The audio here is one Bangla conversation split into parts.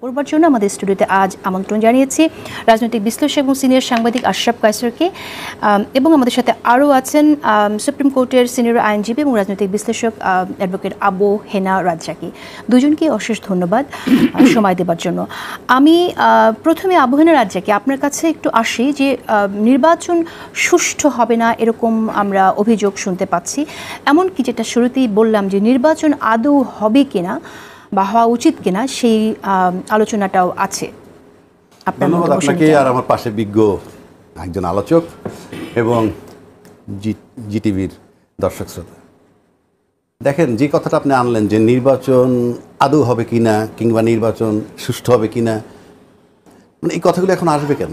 করবার জন্য আমাদের স্টুডিওতে আজ আমন্ত্রণ জানিয়েছি রাজনৈতিক বিশ্লেষক এবং সিনিয়র সাংবাদিক আশরাফ কায়সারকে, এবং আমাদের সাথে আরও আছেন সুপ্রিম কোর্টের সিনিয়র আইনজীবী এবং রাজনৈতিক বিশ্লেষক অ্যাডভোকেট আবু হেনা রাজ্জাকি। দুজনকে অশেষ ধন্যবাদ সময় দেবার জন্য। আমি প্রথমে আবু হেনা রাজ্জাকি আপনার কাছে একটু আসি যে নির্বাচন সুষ্ঠু হবে না এরকম আমরা অভিযোগ শুনতে পাচ্ছি, এমনকি যেটা শুরুতেই বললাম যে নির্বাচন আদৌ হবে কিনা বা হওয়া উচিত কিনা সেই আলোচনাটাও আছে। ধন্যবাদ আপনাকে আর আমার পাশে বিজ্ঞ একজন আলোচক এবং জিটিভির দর্শক শ্রোতা। দেখেন, যে কথাটা আপনি আনলেন যে নির্বাচন আদৌ হবে কিনা কিংবা নির্বাচন সুষ্ঠু হবে কিনা, মানে এই কথাগুলো এখন আসবে কেন?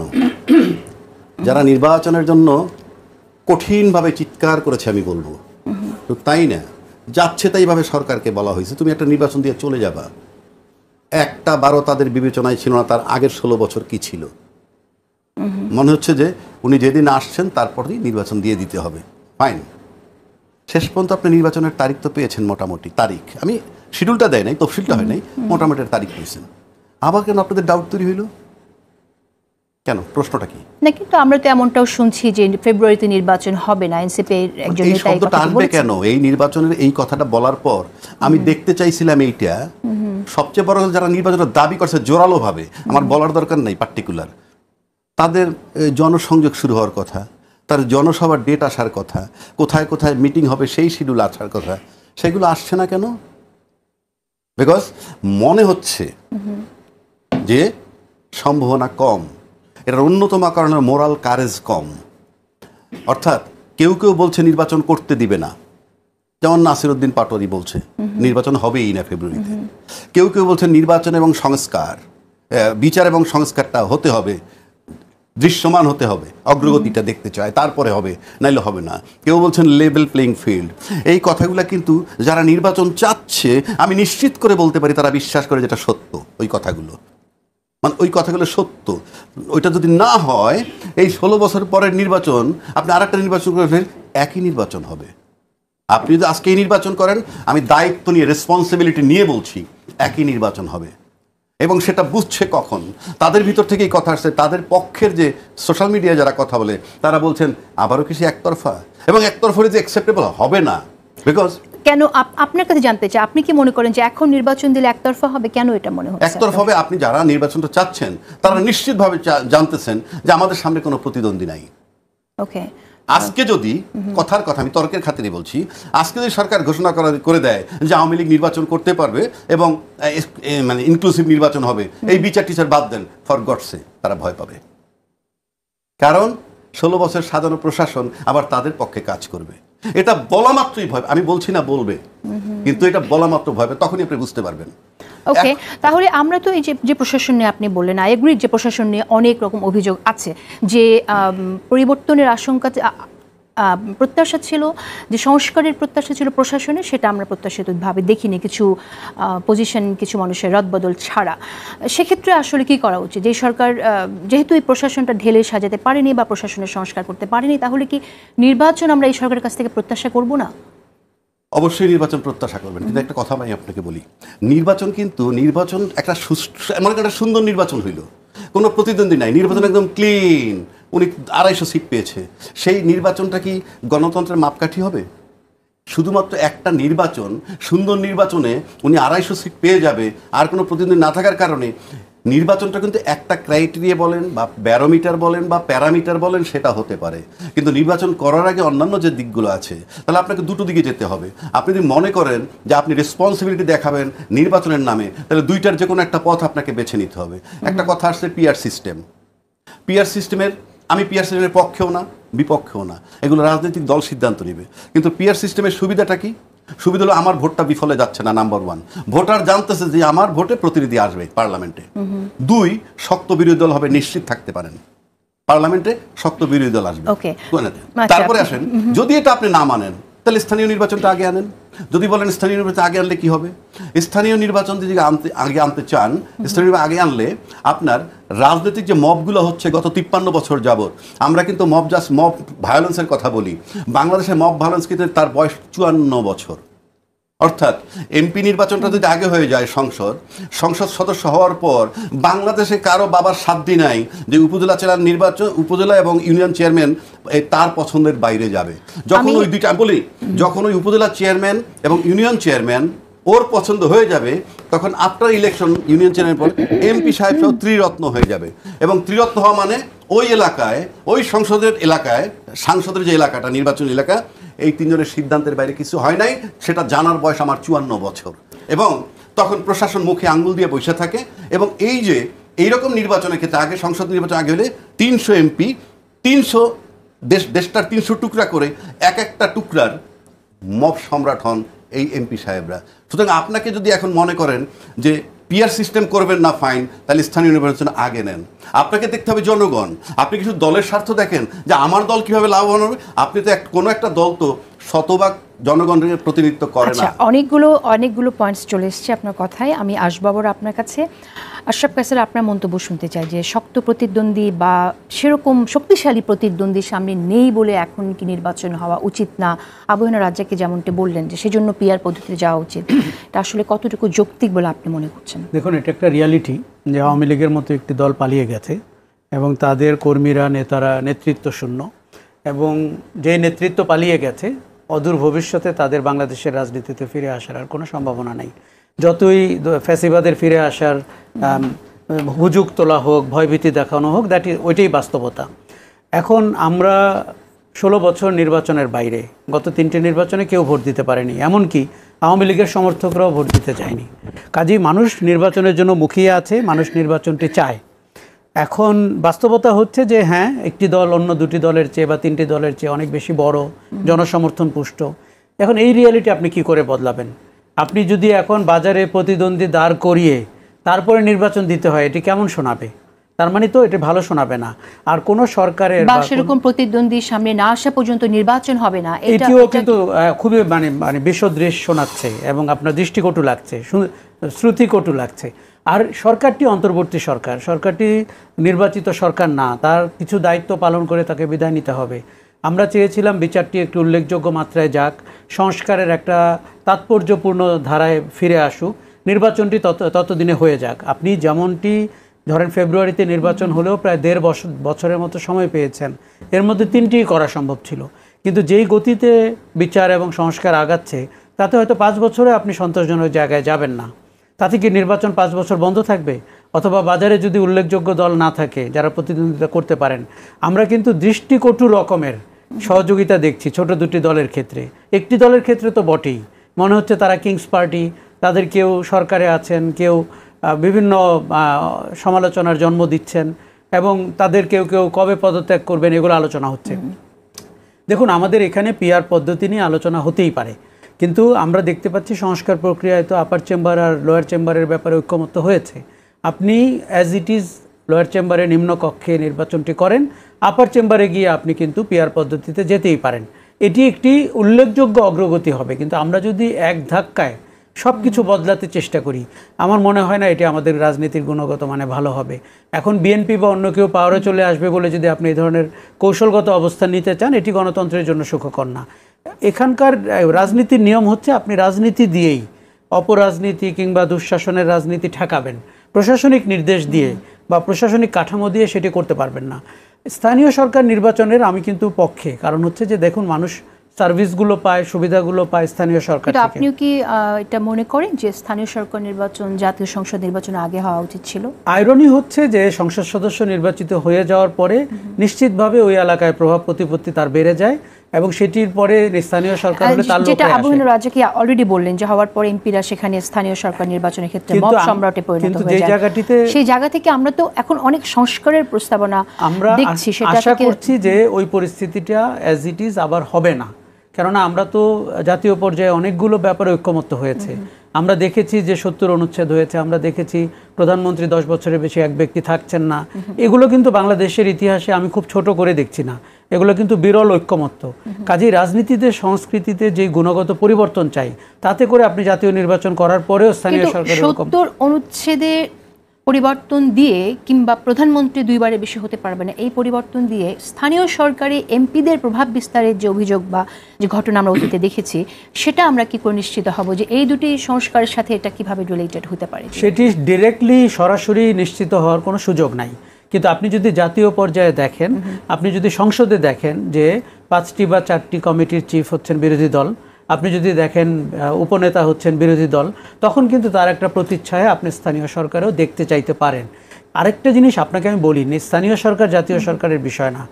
যারা নির্বাচনের জন্য কঠিনভাবে চিৎকার করেছে আমি বলবো, তো তাই না যাচ্ছে তাইভাবে সরকারকে বলা হয়েছে তুমি একটা নির্বাচন দিয়ে চলে যাবা। একটা বারো তাদের বিবেচনায় ছিল না তার আগের 16 বছর কি ছিল। মনে হচ্ছে যে উনি যেদিন আসছেন তারপরই নির্বাচন দিয়ে দিতে হবে। ফাইন, শেষ পর্যন্ত আপনি নির্বাচনের তারিখ তো পেয়েছেন, মোটামুটি তারিখ, আমি শিডিউলটা দেয় নাই, তফসিলটা হয় নাই, মোটামুটি তারিখ পেয়েছেন। আবার কেন আপনাদের ডাউট তৈরি হইল কেন? প্রশ্নটা কি? না, কিন্তু আমরা তো এমনটাও শুনছি যে ফেব্রুয়ারিতে নির্বাচন হবে না, এনসিপির একজন নেতা এই কথাটা আসবে কেন? এই নির্বাচনের এই কথাটা বলার পর আমি দেখতে চাইছিলাম এইটা সবচেয়ে বড় যারা নির্বাচনের দাবি করছে জোরালো ভাবে, আমার বলার দরকার নাই পার্টিকুলার, তাদের জনসংযোগ শুরু হওয়ার কথা, তার জনসভার ডেট আসার কথা, কোথায় কোথায় মিটিং হবে সেই শিডিউল আসার কথা, সেগুলো আসছে না কেন? বিকজ মনে হচ্ছে যে সম্ভাবনা কম, এটার অন্যতম কারণে মোরাল কারেজ কম। অর্থাৎ কেউ কেউ বলছে নির্বাচন করতে দিবে না, যেমন নাসিরউদ্দিন পাটোয়ারি বলছে নির্বাচন হবেই না ফেব্রুয়ারিতে। কেউ কেউ বলছে নির্বাচন এবং সংস্কার, বিচার এবং সংস্কারটা হতে হবে, দৃশ্যমান হতে হবে, অগ্রগতিটা দেখতে চায়, তারপরে হবে, নাইলে হবে না। কেউ বলছেন লেভেল প্লেইং ফিল্ড। এই কথাগুলো কিন্তু যারা নির্বাচন চাচ্ছে আমি নিশ্চিত করে বলতে পারি তারা বিশ্বাস করে যেটা সত্য ওই কথাগুলো, মানে ওই কথাগুলো সত্য। ওইটা যদি না হয় এই 16 বছর পরের নির্বাচন আপনি আর একটা নির্বাচন করে ফের একই নির্বাচন হবে। আপনি যদি আজকে এই নির্বাচন করেন, আমি দায়িত্ব নিয়ে রেসপন্সিবিলিটি নিয়ে বলছি একই নির্বাচন হবে। এবং সেটা বুঝছে কখন? তাদের ভিতর থেকে এই কথা আসছে, তাদের পক্ষের যে সোশ্যাল মিডিয়ায় যারা কথা বলে তারা বলছেন আবারও কিছু একতরফা, এবং একতরফা যে অ্যাকসেপ্টেবল হবে না। বিকজ কেন আপনার কাছে জানতে চাই, আপনি কি মনে করেন যে এখন নির্বাচন দিলে একতরফা হবে? কেন এটা মনে হচ্ছে একতরফা হবে? আপনি যারা নির্বাচনটা চাচ্ছেন তারা নিশ্চিতভাবে জানতেছেন যে আমাদের সামনে কোনো প্রতিদ্বন্দ্বী নাই। ওকে, আজকে যদি কথার কথা আমি তর্কের খাতিরে বলছি, আজকে যদি সরকার ঘোষণা করে দেয় যে আওয়ামী লীগ নির্বাচন করতে পারবে এবং মানে ইনক্লুসিভ নির্বাচন হবে, এই বিচার টিচার বাদ দেন, ফর গডসে তারা ভয় পাবে। কারণ 16 বছর সাজানো প্রশাসন আবার তাদের পক্ষে কাজ করবে। এটা বলা মাত্রই ভয়, আমি বলছি না বলবে, কিন্তু এটা বলা মাত্র ভয় পাবে, তখনই আপনি বুঝতে পারবেন। ওকে, তাহলে আমরা তো এই যে প্রশাসন নিয়ে আপনি বললেন, আই এগ্রি যে প্রশাসন নিয়ে অনেক রকম অভিযোগ আছে, যে পরিবর্তনের আশঙ্কা প্রত্যাশা ছিল, যে সংস্কারের প্রত্যাশা ছিল প্রশাসনের, সেটা আমরা প্রত্যাশিতভাবে দেখিনি, কিছু পজিশন কিছু মানুষের রদবদল ছাড়া। সেক্ষেত্রে আসলে কি করা উচিত? যে সরকার যেহেতু এই প্রশাসনটা ঢেলে সাজাতে পারেনি বা প্রশাসনের সংস্কার করতে পারেনি, তাহলে কি নির্বাচন আমরা এই সরকারের কাছ থেকে প্রত্যাশা করব না? অবশ্যই নির্বাচন প্রত্যাশা করবেন, কিন্তু একটা কথা আমি আপনাকে বলি, নির্বাচন একটা এমন একটা সুন্দর নির্বাচন হইল, কোনো প্রতিদ্বন্দ্বী নাই, নির্বাচন একদম ক্লিন, উনি 250 সিট পেয়েছে, সেই নির্বাচনটা কি গণতন্ত্রের মাপকাঠি হবে? শুধুমাত্র একটা নির্বাচন, সুন্দর নির্বাচনে উনি 250 সিট পেয়ে যাবে আর কোনো প্রতিদ্বন্দ্বী না থাকার কারণে, নির্বাচনটা কিন্তু একটা ক্রাইটেরিয়া বলেন বা ব্যারোমিটার বলেন বা প্যারামিটার বলেন সেটা হতে পারে, কিন্তু নির্বাচন করার আগে অন্যান্য যে দিকগুলো আছে, তাহলে আপনাকে দুটো দিকে যেতে হবে। আপনি যদি মনে করেন যে আপনি রেসপন্সিবিলিটি দেখাবেন নির্বাচনের নামে, তাহলে দুইটার যে কোনো একটা পথ আপনাকে বেছে নিতে হবে। একটা কথা আসছে পিআর সিস্টেম। পিআর সিস্টেমের আমি পিআর সিস্টেমের পক্ষেও না বিপক্ষেও না, এগুলো রাজনৈতিক দল সিদ্ধান্ত নেবে। কিন্তু পিআর সিস্টেমের সুবিধাটা কি? সুবিধা হলো আমার ভোটটা বিফলে যাচ্ছে না, নাম্বার 1, ভোটার জানতেছে যে আমার ভোটে প্রতিনিধি আসবে পার্লামেন্টে। 2, শক্ত বিরোধী দল হবে, নিশ্চিত থাকতে পারেন পার্লামেন্টে শক্ত বিরোধী দল আসবে। তারপরে আসেন, যদি এটা আপনি না মানেন তাহলে স্থানীয় নির্বাচনটা আগে আনেন। যদি বলেন স্থানীয় নির্বাচন আগে আনলে কি হবে? স্থানীয় নির্বাচন যদি আগে আনতে চান, স্থানীয় আগে আনলে আপনার রাজনৈতিক যে মবগুলো হচ্ছে গত 53 বছর যাবত, আমরা কিন্তু মব ভায়োলেন্সের কথা বলি, বাংলাদেশের মব ভায়োলেন্স কিন্তু তার বয়স 54 বছর। অর্থাৎ এমপি নির্বাচনটা যদি আগে হয়ে যায় সংসদ সদস্য হওয়ার পর বাংলাদেশে কারো বাবার সাধ্য নাই যে উপজেলা চেয়ার নির্বাচন, উপজেলা এবং ইউনিয়ন চেয়ারম্যান তার পছন্দের বাইরে যাবে। যখন ওই দুইটা বলি, যখন ওই উপজেলা চেয়ারম্যান এবং ইউনিয়ন চেয়ারম্যান ওর পছন্দ হয়ে যাবে, তখন আফটার ইলেকশন ইউনিয়ন চেয়ারম্যান পর এমপি সাহেব সহ ত্রিরত্ন হয়ে যাবে। এবং ত্রিরত্ন হওয়া মানে ওই এলাকায়, ওই সংসদের এলাকায়, সাংসদের যে এলাকাটা নির্বাচনী এলাকা, এই তিনজনের সিদ্ধান্তের বাইরে কিছু হয় নাই। সেটা জানার বয়স আমার 54 বছর। এবং তখন প্রশাসন মুখে আঙ্গুল দিয়ে বসে থাকে। এবং এই যে এইরকম নির্বাচনের ক্ষেত্রে আগে সংসদ নির্বাচন আগে হলে 300 এমপি 300 দেশটার 300 টুকরা করে এক একটা টুকরার মব সম্রাট হন এই এমপি সাহেবরা। সুতরাং আপনাকে যদি এখন মনে করেন যে পিআর সিস্টেম করবেন না, ফাইন, তাহলে স্থানীয় নির্বাচন আগে নেন। আপনাকে দেখতে হবে জনগণ। আপনি কিছু দলের স্বার্থ দেখেন যে আমার দল কিভাবে লাভবান হবে। আপনি তো কোনো একটা দল তো শতভাগ জনগণের প্রতিনিধিত্ব করে না। অনেকগুলো পয়েন্টস চলে এসছে আপনার কথায়। আমি আসবো আবার আপনার কাছে। আশরাফ কায়সার, আপনার মন্তব্য শুনতে চাই যে শক্ত প্রতিদ্বন্দ্বী বা সেরকম শক্তিশালী প্রতিদ্বন্দ্বী সামনে নেই বলে এখন কি নির্বাচন হওয়া উচিত না? আবহাওয়া রাজ্যকে যেমনটি বললেন যে সেজন্য পিআর পদ্ধতিতে যাওয়া উচিত, এটা আসলে কতটুকু যৌক্তিক বলে আপনি মনে করছেন? দেখুন, এটা একটা রিয়ালিটি যে আওয়ামী লীগের মতো একটি দল পালিয়ে গেছে এবং তাদের কর্মীরা, নেতারা নেতৃত্ব শূন্য। এবং যে নেতৃত্ব পালিয়ে গেছে, অদূর ভবিষ্যতে তাদের বাংলাদেশের রাজনীতিতে ফিরে আসার আর কোনো সম্ভাবনা নেই। যতই ফ্যাসিবাদের ফিরে আসার হুজুগ তোলা হোক, ভয়ভীতি দেখানো হোক, ওইটাই বাস্তবতা। এখন আমরা 16 বছর নির্বাচনের বাইরে, গত 3টে নির্বাচনে কেউ ভোট দিতে পারেনি, এমনকি আওয়ামী লীগের সমর্থকরাও ভোট দিতে চায়নি। কাজেই মানুষ নির্বাচনের জন্য মুখিয়ে আছে, মানুষ নির্বাচনটি চায়। এখন বাস্তবতা হচ্ছে যে হ্যাঁ, একটি দল অন্য দুটি দলের চেয়ে বা 3টি দলের চেয়ে অনেক বেশি বড়, জনসমর্থন পুষ্ট। এখন এই রিয়ালিটি আপনি কি করে বদলাবেন? আপনি যদি এখন বাজারে প্রতিদ্বন্দ্বী দাঁড় করিয়ে তারপরে নির্বাচন দিতে হয়, এটি কেমন শোনাবে? তার মানে তো এটা ভালো শোনাবে না। আর কোন সরকারের বা সেরকম প্রতিদ্বন্দ্বী সামনে না আসা পর্যন্ত নির্বাচন হবে না, এটিও কিন্তু খুবই মানে বিশ্বদৃশ্য শোনাচ্ছে এবং আপনার দৃষ্টিকটু লাগছে, শ্রুতিকটু লাগছে। আর সরকারটি অন্তর্বর্তী সরকার, সরকারটি নির্বাচিত সরকার না, তার কিছু দায়িত্ব পালন করে তাকে বিদায় নিতে হবে। আমরা চেয়েছিলাম বিচারটি একটু উল্লেখযোগ্য মাত্রায় যাক, সংস্কারের একটা তাৎপর্যপূর্ণ ধারায় ফিরে আসুক, নির্বাচনটি ততদিনে হয়ে যাক। আপনি যেমনটি ধরেন ফেব্রুয়ারিতে নির্বাচন হলেও প্রায় 1.5 বছরের মতো সময় পেয়েছেন, এর মধ্যে 3টিই করা সম্ভব ছিল। কিন্তু যেই গতিতে বিচার এবং সংস্কার আগাচ্ছে, তাতে হয়তো 5 বছরে আপনি সন্তোষজনক জায়গায় যাবেন না। তাতে কি নির্বাচন 5 বছর বন্ধ থাকবে? অথবা বাজারে যদি উল্লেখযোগ্য দল না থাকে যারা প্রতিদ্বন্দ্বিতা করতে পারেন? আমরা কিন্তু দৃষ্টিকটু রকমের সহযোগিতা দেখছি ছোট দুটি দলের ক্ষেত্রে। একটি দলের ক্ষেত্রে তো বটেই, মনে হচ্ছে তারা কিংস পার্টি, তাদের কেউ সরকারে আছেন, কেউ বিভিন্ন সমালোচনার জন্ম দিচ্ছেন এবং তাদের কেউ কেউ কবে পদত্যাগ করবেন এগুলো আলোচনা হচ্ছে। দেখুন, আমাদের এখানে পিআর পদ্ধতি নিয়ে আলোচনা হতেই পারে, কিন্তু আমরা দেখতে পাচ্ছি সংস্কার প্রক্রিয়ায় তো আপার চেম্বার আর লোয়ার চেম্বারের ব্যাপারে ঐক্যমত্য হয়েছে। আপনি অ্যাজ ইট ইজ লোয়ার চেম্বারে নিম্ন কক্ষে নির্বাচনটি করেন, আপার চেম্বারে গিয়ে আপনি কিন্তু পিআর পদ্ধতিতে যেতেই পারেন। এটি একটি উল্লেখযোগ্য অগ্রগতি হবে। কিন্তু আমরা যদি এক ধাক্কায় সব কিছু বদলাতে চেষ্টা করি, আমার মনে হয় না এটি আমাদের রাজনীতির গুণগত মানে ভালো হবে। এখন বিএনপি বা অন্য কেউ পাওয়ারে চলে আসবে বলে যদি আপনি এই ধরনের কৌশলগত অবস্থান নিতে চান, এটি গণতন্ত্রের জন্য সুখকর না। এখানকার রাজনীতির নিয়ম হচ্ছে আপনি রাজনীতি দিয়েই অপরাজনীতি কিংবা দুঃশাসনের রাজনীতি ঠেকাবেন, প্রশাসনিক নির্দেশ দিয়ে বা প্রশাসনিক কাঠামো দিয়ে সেটি করতে পারবেন না। স্থানীয় সরকার নির্বাচনের আমি কিন্তু পক্ষে, কারণ হচ্ছে যে দেখুন, মানুষ সার্ভিসগুলো পায়, সুবিধাগুলো পায় স্থানীয় সরকার থেকে। আপনিও কি এটা মনে করেন যে স্থানীয় সরকার নির্বাচন জাতীয় সংসদ নির্বাচন আগে হওয়া উচিত ছিল? আইরনি হচ্ছে যে সংসদ সদস্য নির্বাচিত হয়ে যাওয়ার পরে নিশ্চিতভাবে ওই এলাকায় প্রভাব প্রতিপত্তি তার বেড়ে যায় এবং সেটির পরে স্থানীয় সরকার হলে তার লোক আসে। যেটা আবহাওয়া রাজ্যে কি অলরেডি বললেন যে হওয়ার পরে এমপিরা সেখানে স্থানীয় সরকার নির্বাচনের ক্ষেত্রে মব সম্রাটে পরিণত হয়ে যায়। সেই জায়গা থেকে আমরা তো এখন অনেক সংস্কারের প্রস্তাবনা দেখছি, সেটা আশা করছি যে ওই পরিস্থিতিটা অ্যাজ ইট ইজ আবার হবে না। কেননা আমরা তো জাতীয় পর্যায়ে অনেকগুলো ব্যাপারে ঐক্যমত্য হয়েছে। আমরা দেখেছি যে 70 অনুচ্ছেদ হয়েছে, আমরা দেখেছি প্রধানমন্ত্রী 10 বছরের বেশি এক ব্যক্তি থাকছেন না। এগুলো কিন্তু বাংলাদেশের ইতিহাসে আমি খুব ছোট করে দেখছি না, এগুলো কিন্তু বিরল ঐক্যমত্য। কাজেই রাজনীতিতে, সংস্কৃতিতে যে গুণগত পরিবর্তন চাই, তাতে করে আপনি জাতীয় নির্বাচন করার পরেও স্থানীয় সরকারের 70 অনুচ্ছেদে পরিবর্তন দিয়ে কিংবা প্রধানমন্ত্রী দুইবারের বেশি হতে পারবে না, এই পরিবর্তন দিয়ে স্থানীয় সরকারি এমপিদের প্রভাব বিস্তারের যে অভিযোগ বা যে ঘটনা আমরা অতীতে দেখেছি, সেটা আমরা কি করে নিশ্চিত হব যে এই দুটি সংস্কারের সাথে এটা কিভাবে রিলেটেড হতে পারে? সেটি ডিরেক্টলি সরাসরি নিশ্চিত হওয়ার কোনো সুযোগ নাই, কিন্তু আপনি যদি জাতীয় পর্যায়ে দেখেন, আপনি যদি সংসদে দেখেন যে 5টি বা 4টি কমিটির চিফ হচ্ছেন বিরোধী দল, আপনি যদি দেখেন উপনেতা হচ্ছেন বিরোধী দল, তখন কিন্তু তার একটা প্রতিচ্ছায়া আপনি স্থানীয় সরকারেও দেখতে চাইতে পারেন। আরেকটা জিনিস আপনাকে আমি বলি, স্থানীয় সরকার জাতীয় সরকারের বিষয় না,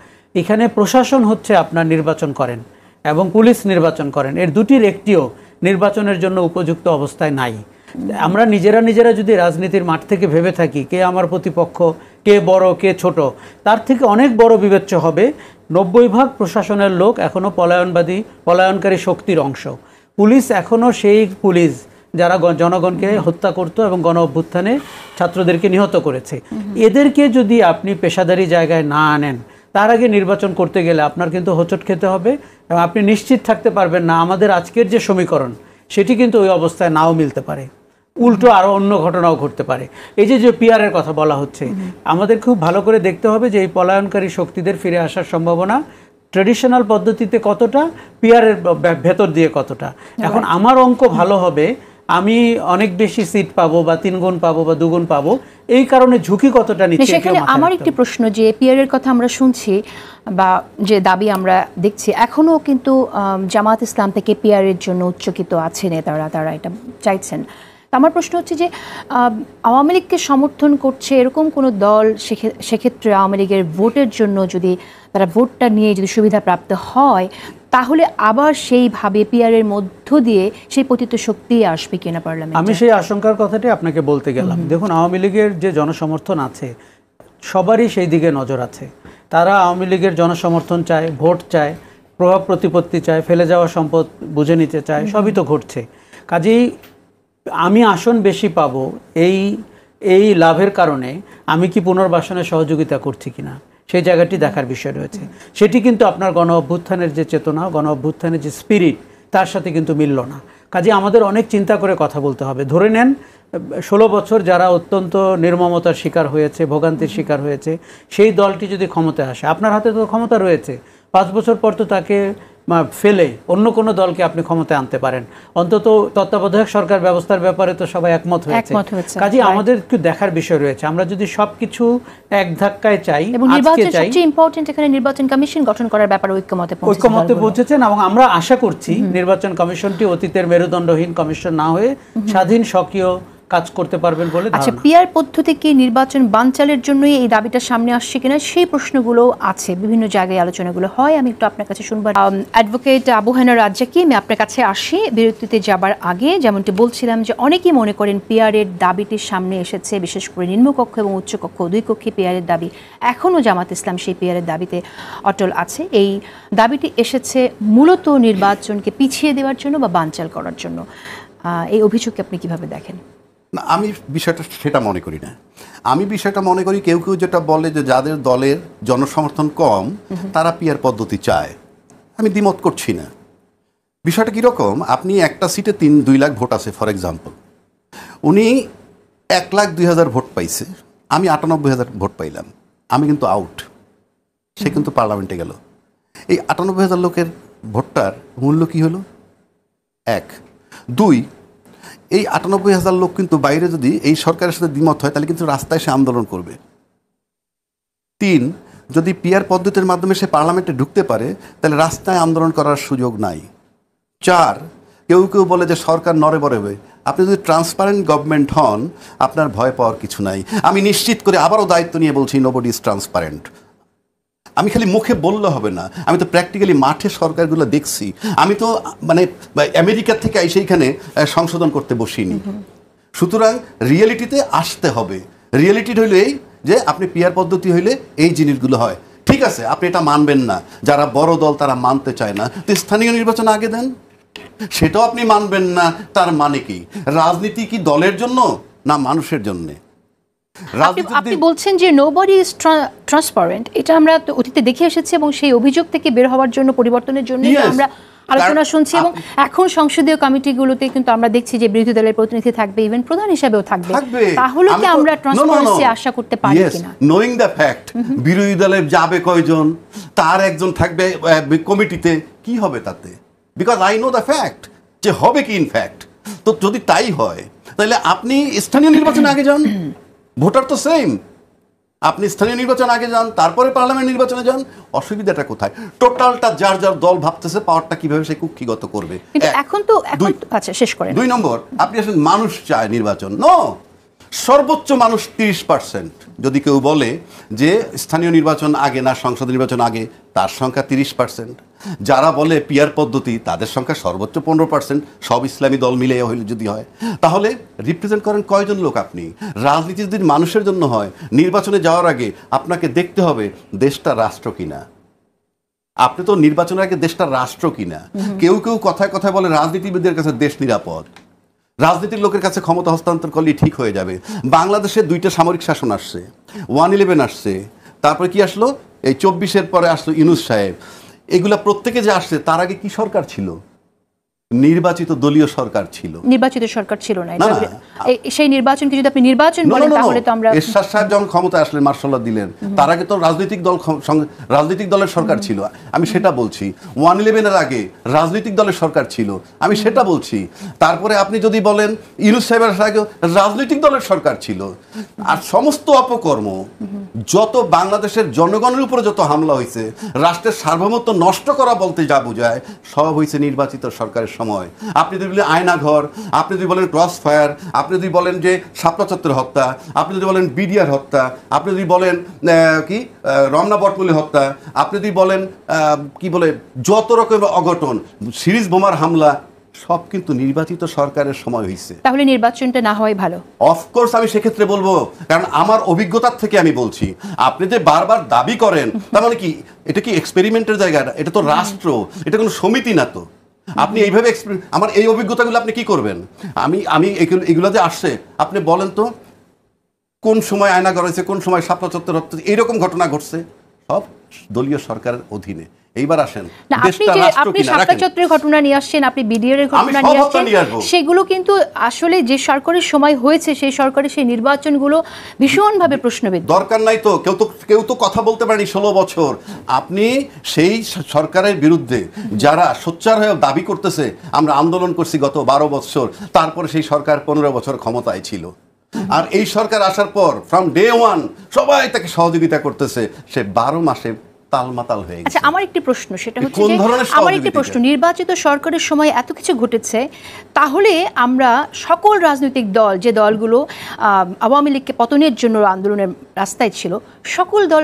এখানে প্রশাসন হচ্ছে আপনার নির্বাচন করেন এবং পুলিশ নির্বাচন করেন, এর দুটির একটিও নির্বাচনের জন্য উপযুক্ত অবস্থায় নাই। আমরা নিজেরা যদি রাজনীতির মাঠ থেকে ভেবে থাকি কে আমার প্রতিপক্ষ, কে বড় কে ছোট, তার থেকে অনেক বড় বিবেচ্য হবে 90% প্রশাসনের লোক এখনও পলায়নকারী শক্তির অংশ। পুলিশ এখনও সেই পুলিশ যারা জনগণকে হত্যা করতো এবং গণ অভ্যুত্থানে ছাত্রদেরকে নিহত করেছে, এদেরকে যদি আপনি পেশাদারি জায়গায় না আনেন, তার আগে নির্বাচন করতে গেলে আপনার কিন্তু হোঁচট খেতে হবে এবং আপনি নিশ্চিত থাকতে পারবেন না আমাদের আজকের যে সমীকরণ সেটি কিন্তু ওই অবস্থায় নাও মিলতে পারে, উল্টো আরও অন্য ঘটনাও ঘটতে পারে। এই যে পিআরের কথা বলা হচ্ছে, আমাদের খুব ভালো করে দেখতে হবে যে এই পলায়নকারী শক্তিদের ফিরে আসার সম্ভাবনা ট্রেডিশনাল পদ্ধতিতে কতটা, পিআরের ভেতর দিয়ে কতটা। এখন আমার অঙ্ক ভালো হবে, আমি অনেক বেশি সিট পাবো বা 3 গুণ পাবো বা 2 গুণ পাবো, এই কারণে ঝুঁকি কতটা নিচ্ছে। সেখানে আমার একটি প্রশ্ন, যে পিআরের কথা আমরা শুনছি বা যে দাবি আমরা দেখছি, এখনও কিন্তু জামাত ইসলাম থেকে পিআরের জন্য উচ্চকিত আছে নেতারা, তারা এটা চাইছেন। আমার প্রশ্ন হচ্ছে যে আওয়ামী লীগকে সমর্থন করছে এরকম কোনো দল, সেক্ষেত্রে আওয়ামী লীগের ভোটের জন্য যদি তারা ভোটটা নিয়ে যদি সুবিধা প্রাপ্ত হয়, তাহলে আবার সেইভাবে পিআরের মধ্য দিয়ে সেই পতিত শক্তি আসবে কিনা পার্লামেন্টে? আমি সেই আশঙ্কার কথাটি আপনাকে বলতে গেলাম। দেখুন, আওয়ামী লীগের যে জনসমর্থন আছে সবারই সেই দিকে নজর আছে। তারা আওয়ামী লীগের জনসমর্থন চায়, ভোট চায়, প্রভাব প্রতিপত্তি চায়, ফেলে যাওয়া সম্পদ বুঝে নিতে চায়, সবই তো ঘটছে। কাজেই আমি আসন বেশি পাবো এই লাভের কারণে আমি কি পুনর্বাসনে সহযোগিতা করছি কিনা, সেই জায়গাটি দেখার বিষয় রয়েছে। সেটি কিন্তু আপনার গণ অভ্যুত্থানের যে চেতনা, গণ অভ্যুত্থানের যে স্পিরিট, তার সাথে কিন্তু মিলল না। কাজে আমাদের অনেক চিন্তা করে কথা বলতে হবে। ধরে নেন 16 বছর যারা অত্যন্ত নির্মমতার শিকার হয়েছে, ভোগান্তির শিকার হয়েছে, সেই দলটি যদি ক্ষমতায় আসে, আপনার হাতে তো ক্ষমতা রয়েছে, 5 বছর পর তো তাকে ফেলে অন্য কোনো দলকে আপনি ক্ষমতায় আনতে পারেন। অন্তত তত্ত্বাবধায়ক সরকার ব্যবস্থার ব্যাপারে তো সবাই একমত হয়েছে। কাজে আমাদের একটু দেখার বিষয় রয়েছে। আমরা যদি সবকিছু এক ধাক্কায় চাই, এবং নির্বাচন সবচেয়ে ইম্পর্টেন্ট, এখানে নির্বাচন কমিশন গঠন করার ব্যাপারে ঐক্যমতে পৌঁছেছেন এবং আমরা আশা করছি নির্বাচন কমিশনটি অতীতের মেরুদণ্ডহীন কমিশন না হয়ে স্বাধীন সক্রিয় কাজ করতে পারবেন বলে ধারণা। আচ্ছা, পিআর পদ্ধতি কি নির্বাচন বানচালের জন্যই এই দাবিটা সামনে আসছে কিনা, সেই প্রশ্নগুলো আছে, বিভিন্ন জায়গায় আলোচনাগুলো হয়। আমি একটু আপনার কাছে শুনবো। অ্যাডভোকেট আবু হায়না রাজ্জাকি, আমি আপনার কাছে আসি। বিরতিতে যাবার আগে যেমনটি বলছিলাম যে অনেকেই মনে করেন পিআরের দাবিটির সামনে এসেছে, বিশেষ করে নিম্নকক্ষ এবং উচ্চকক্ষ দুই কক্ষে পিআরের দাবি, এখনও জামাত ইসলাম সেই পিআরের দাবিতে অটল আছে। এই দাবিটি এসেছে মূলত নির্বাচনকে পিছিয়ে দেওয়ার জন্য বা বানচাল করার জন্য। এই অভিযোগকে আপনি কিভাবে দেখেন? না, আমি বিষয়টা সেটা মনে করি না। আমি বিষয়টা মনে করি কেউ যেটা বলে যে যাদের দলের জনসমর্থন কম তারা পিআর পদ্ধতি চায়, আমি দ্বিমত করছি না। বিষয়টা কীরকম, আপনি একটা সিটে 2 লাখ ভোট আছে ফর এক্সাম্পল, উনি 1,02,000 ভোট পাইছে, আমি 98,000 ভোট পাইলাম, আমি কিন্তু আউট, সে কিন্তু পার্লামেন্টে গেল। এই 98,000 লোকের ভোটটার মূল্য কি হলো? 1, 2, এই 98,000 লোক কিন্তু বাইরে যদি এই সরকারের সাথে দ্বিমত হয় তাহলে কিন্তু রাস্তায় সে আন্দোলন করবে। 3, যদি পিআর পদ্ধতির মাধ্যমে সে পার্লামেন্টে ঢুকতে পারে তাহলে রাস্তায় আন্দোলন করার সুযোগ নাই। 4, কেউ বলে যে সরকার নড়ে বড়ে হবে। আপনি যদি ট্রান্সপারেন্ট গভর্নমেন্ট হন আপনার ভয় পাওয়ার কিছু নাই। আমি নিশ্চিত করে আবারও দায়িত্ব নিয়ে বলছি, নোবডি ইজ ট্রান্সপারেন্ট। আমি খালি মুখে বললে হবে না, আমি তো প্র্যাকটিক্যালি মাঠে সরকারগুলো দেখছি। আমি তো মানে আমেরিকার থেকে সেইখানে সংশোধন করতে বসিনি। সুতরাং রিয়েলিটিতে আসতে হবে। রিয়েলিটি হইল এই যে আপনি পিআর পদ্ধতি হইলে এই জিনিসগুলো হয়, ঠিক আছে, আপনি এটা মানবেন না, যারা বড় দল তারা মানতে চায় না, তো স্থানীয় নির্বাচন আগে দেন, সেটাও আপনি মানবেন না। তার মানে কি, রাজনীতি কি দলের জন্য না মানুষের জন্যে? আপনি বলছেন যে নোবডি ইজ ট্রান্সপারেন্ট, এটা আমরা অতীতে দেখে এসেছি এবং সেই অভিযোগ থেকে বের হওয়ার জন্য, পরিবর্তনের জন্য আমরা আলোচনা শুনছি এবং এখন সংসদীয় কমিটিগুলোতে কিন্তু আমরা দেখছি যে বিরোধী দলের প্রতিনিধি থাকবে, ইভেন প্রধান হিসেবেও থাকবে। তাহলে কি আমরা ট্রান্সপারেন্সি আশা করতে পারি কিনা? নোয়িং দ্য ফ্যাক্ট, বিরোধী দলের যাবে কয়জন, তার একজন থাকবে কমিটিতে, কি হবে তাতে? Because I know the fact, যে হবে কি ইনফ্যাক্ট। তো যদি তাই হয় তাহলে আপনি স্থানীয় নির্বাচনে আগে যান, ভোটার তো সেম। আপনি স্থানীয় নির্বাচন আগে যান, তারপরে পার্লামেন্ট নির্বাচনে যান, অসুবিধাটা কোথায়? টোটালটা যার যার দল ভাবতেছে পাওয়ারটা কিভাবে সে কুক্ষিগত করবে। এখন তো আচ্ছা শেষ করেন। 2 নম্বর, আপনি আসেন মানুষ চায় নির্বাচন, সর্বোচ্চ মানুষ 30%। যদি কেউ বলে যে স্থানীয় নির্বাচন আগে না সংসদ নির্বাচন আগে, তার সংখ্যা 30%। যারা বলে পিয়ার পদ্ধতি, তাদের সংখ্যা সর্বোচ্চ 15%। সব ইসলামী দল মিলে হইলে যদি হয়, তাহলে রিপ্রেজেন্ট করেন কয়জন লোক আপনি? রাজনীতি যদি মানুষের জন্য হয়, নির্বাচনে যাওয়ার আগে আপনাকে দেখতে হবে দেশটা রাষ্ট্র কিনা। আপনি তো নির্বাচনের আগে দেশটা রাষ্ট্র কিনা। কেউ কেউ কথায় কথায় বলে রাজনীতিবিদদের কাছে দেশ নিরাপদ, রাজনীতির লোকের কাছে ক্ষমতা হস্তান্তর করলেই ঠিক হয়ে যাবে। বাংলাদেশে 2টা সামরিক শাসন আসছে, 111 আসছে, তারপরে কি আসলো, এই 24-এর পরে আসলো ইউনূস সাহেব। এগুলা প্রত্যেকে যে আসছে, তার আগে কি সরকার ছিল? নির্বাচিত দলীয় সরকার ছিল। নির্বাচিত সরকার ছিল না। সেই নির্বাচনকে যদি আপনি নির্বাচন বলেন, তাহলে তো আমরা এরশাদ সাহেব যখন ক্ষমতায় আসলেন, মার্শাল্লাহ দিলেন, তার আগে তো রাজনৈতিক দলের সরকার ছিল। আমি সেটা বলছি। 111-এর আগে রাজনৈতিক দলের সরকার ছিল, আমি সেটা বলছি। তারপরে আপনি যদি বলেন ইউনূস সাহেবের আগে রাজনৈতিক দলের সরকার ছিল। আর সমস্ত অপকর্ম, যত বাংলাদেশের জনগণের উপরে যত হামলা হয়েছে, রাষ্ট্রের সার্বভৌমত্ব নষ্ট করা বলতে যা বোঝায়, সব হয়েছে নির্বাচিত সরকারের সময়। আপনি যদি বলেন আয়নাঘর, আপনি যদি বলেন ক্রস ফায়ার, আপনি যদি বলেন যে শাপলা চত্বর হত্যা, আপনি যদি বলেন বিডিআর হত্যা, আপনি যদি বলেন কি রমনা বটমূল্য হত্যা, আপনি যদি বলেন কি বলে যত রকমের অঘটন, সিরিজ বোমার হামলা, সব কিন্তু নির্বাচিত সরকারের সময় হয়েছে। তাহলে নির্বাচনটা না হয় ভালো। অফকোর্স আমি সেক্ষেত্রে বলবো, কারণ আমার অভিজ্ঞতার থেকে আমি বলছি। আপনি যে বারবার দাবি করেন, তার মানে কি এটা কি এক্সপেরিমেন্টের জায়গা? এটা তো রাষ্ট্র, এটা কোনো সমিতি না। তো আপনি এইভাবে আমার এই অভিজ্ঞতাগুলো আপনি কি করবেন? আমি এগুলো যে আসছে, আপনি বলেন তো কোন সময় আয়নাঘর হয়েছে, কোন সময় শাপলা চত্বর হচ্ছে, এইরকম ঘটনা ঘটছে, সব দলীয় সরকারের অধীনে। এইবার আসেন, আপনি শাপলা চত্বরের ঘটনা নিয়ে আসছেন, আপনি বিডিআর এর ঘটনা নিয়ে আসছেন, সেগুলো কিন্তু আসলে যে সরকারের সময় হয়েছে, সেই সরকারের সেই নির্বাচনগুলো ভীষণভাবে প্রশ্নবিদ্ধ। দরকার নাই তো, কেউ তো কথা বলতে পারেনি 16 বছর। আপনি সেই সরকারের বিরুদ্ধে যারা সোচ্চার হয়ে দাবি করতেছে আমরা আন্দোলন করছি গত 12 বছর, তারপরে সেই সরকার 15 বছর ক্ষমতায় ছিল। আর এই সরকার আসার পর ফ্রম ডে 1 সবাই তাকে সহযোগিতা করতেছে, সে 12 মাসে তালমাতাল হয়ে গেছে। আচ্ছা, আমার একটি প্রশ্ন, সেটা হচ্ছে যে নির্বাচিত সরকারের সময় এত কিছু ঘটেছে, তাহলে আমরা সকল রাজনৈতিক দল, যে দলগুলো আওয়ামী লীগকে পতনের জন্য আন্দোলনের রাস্তায় ছিল, সকল দল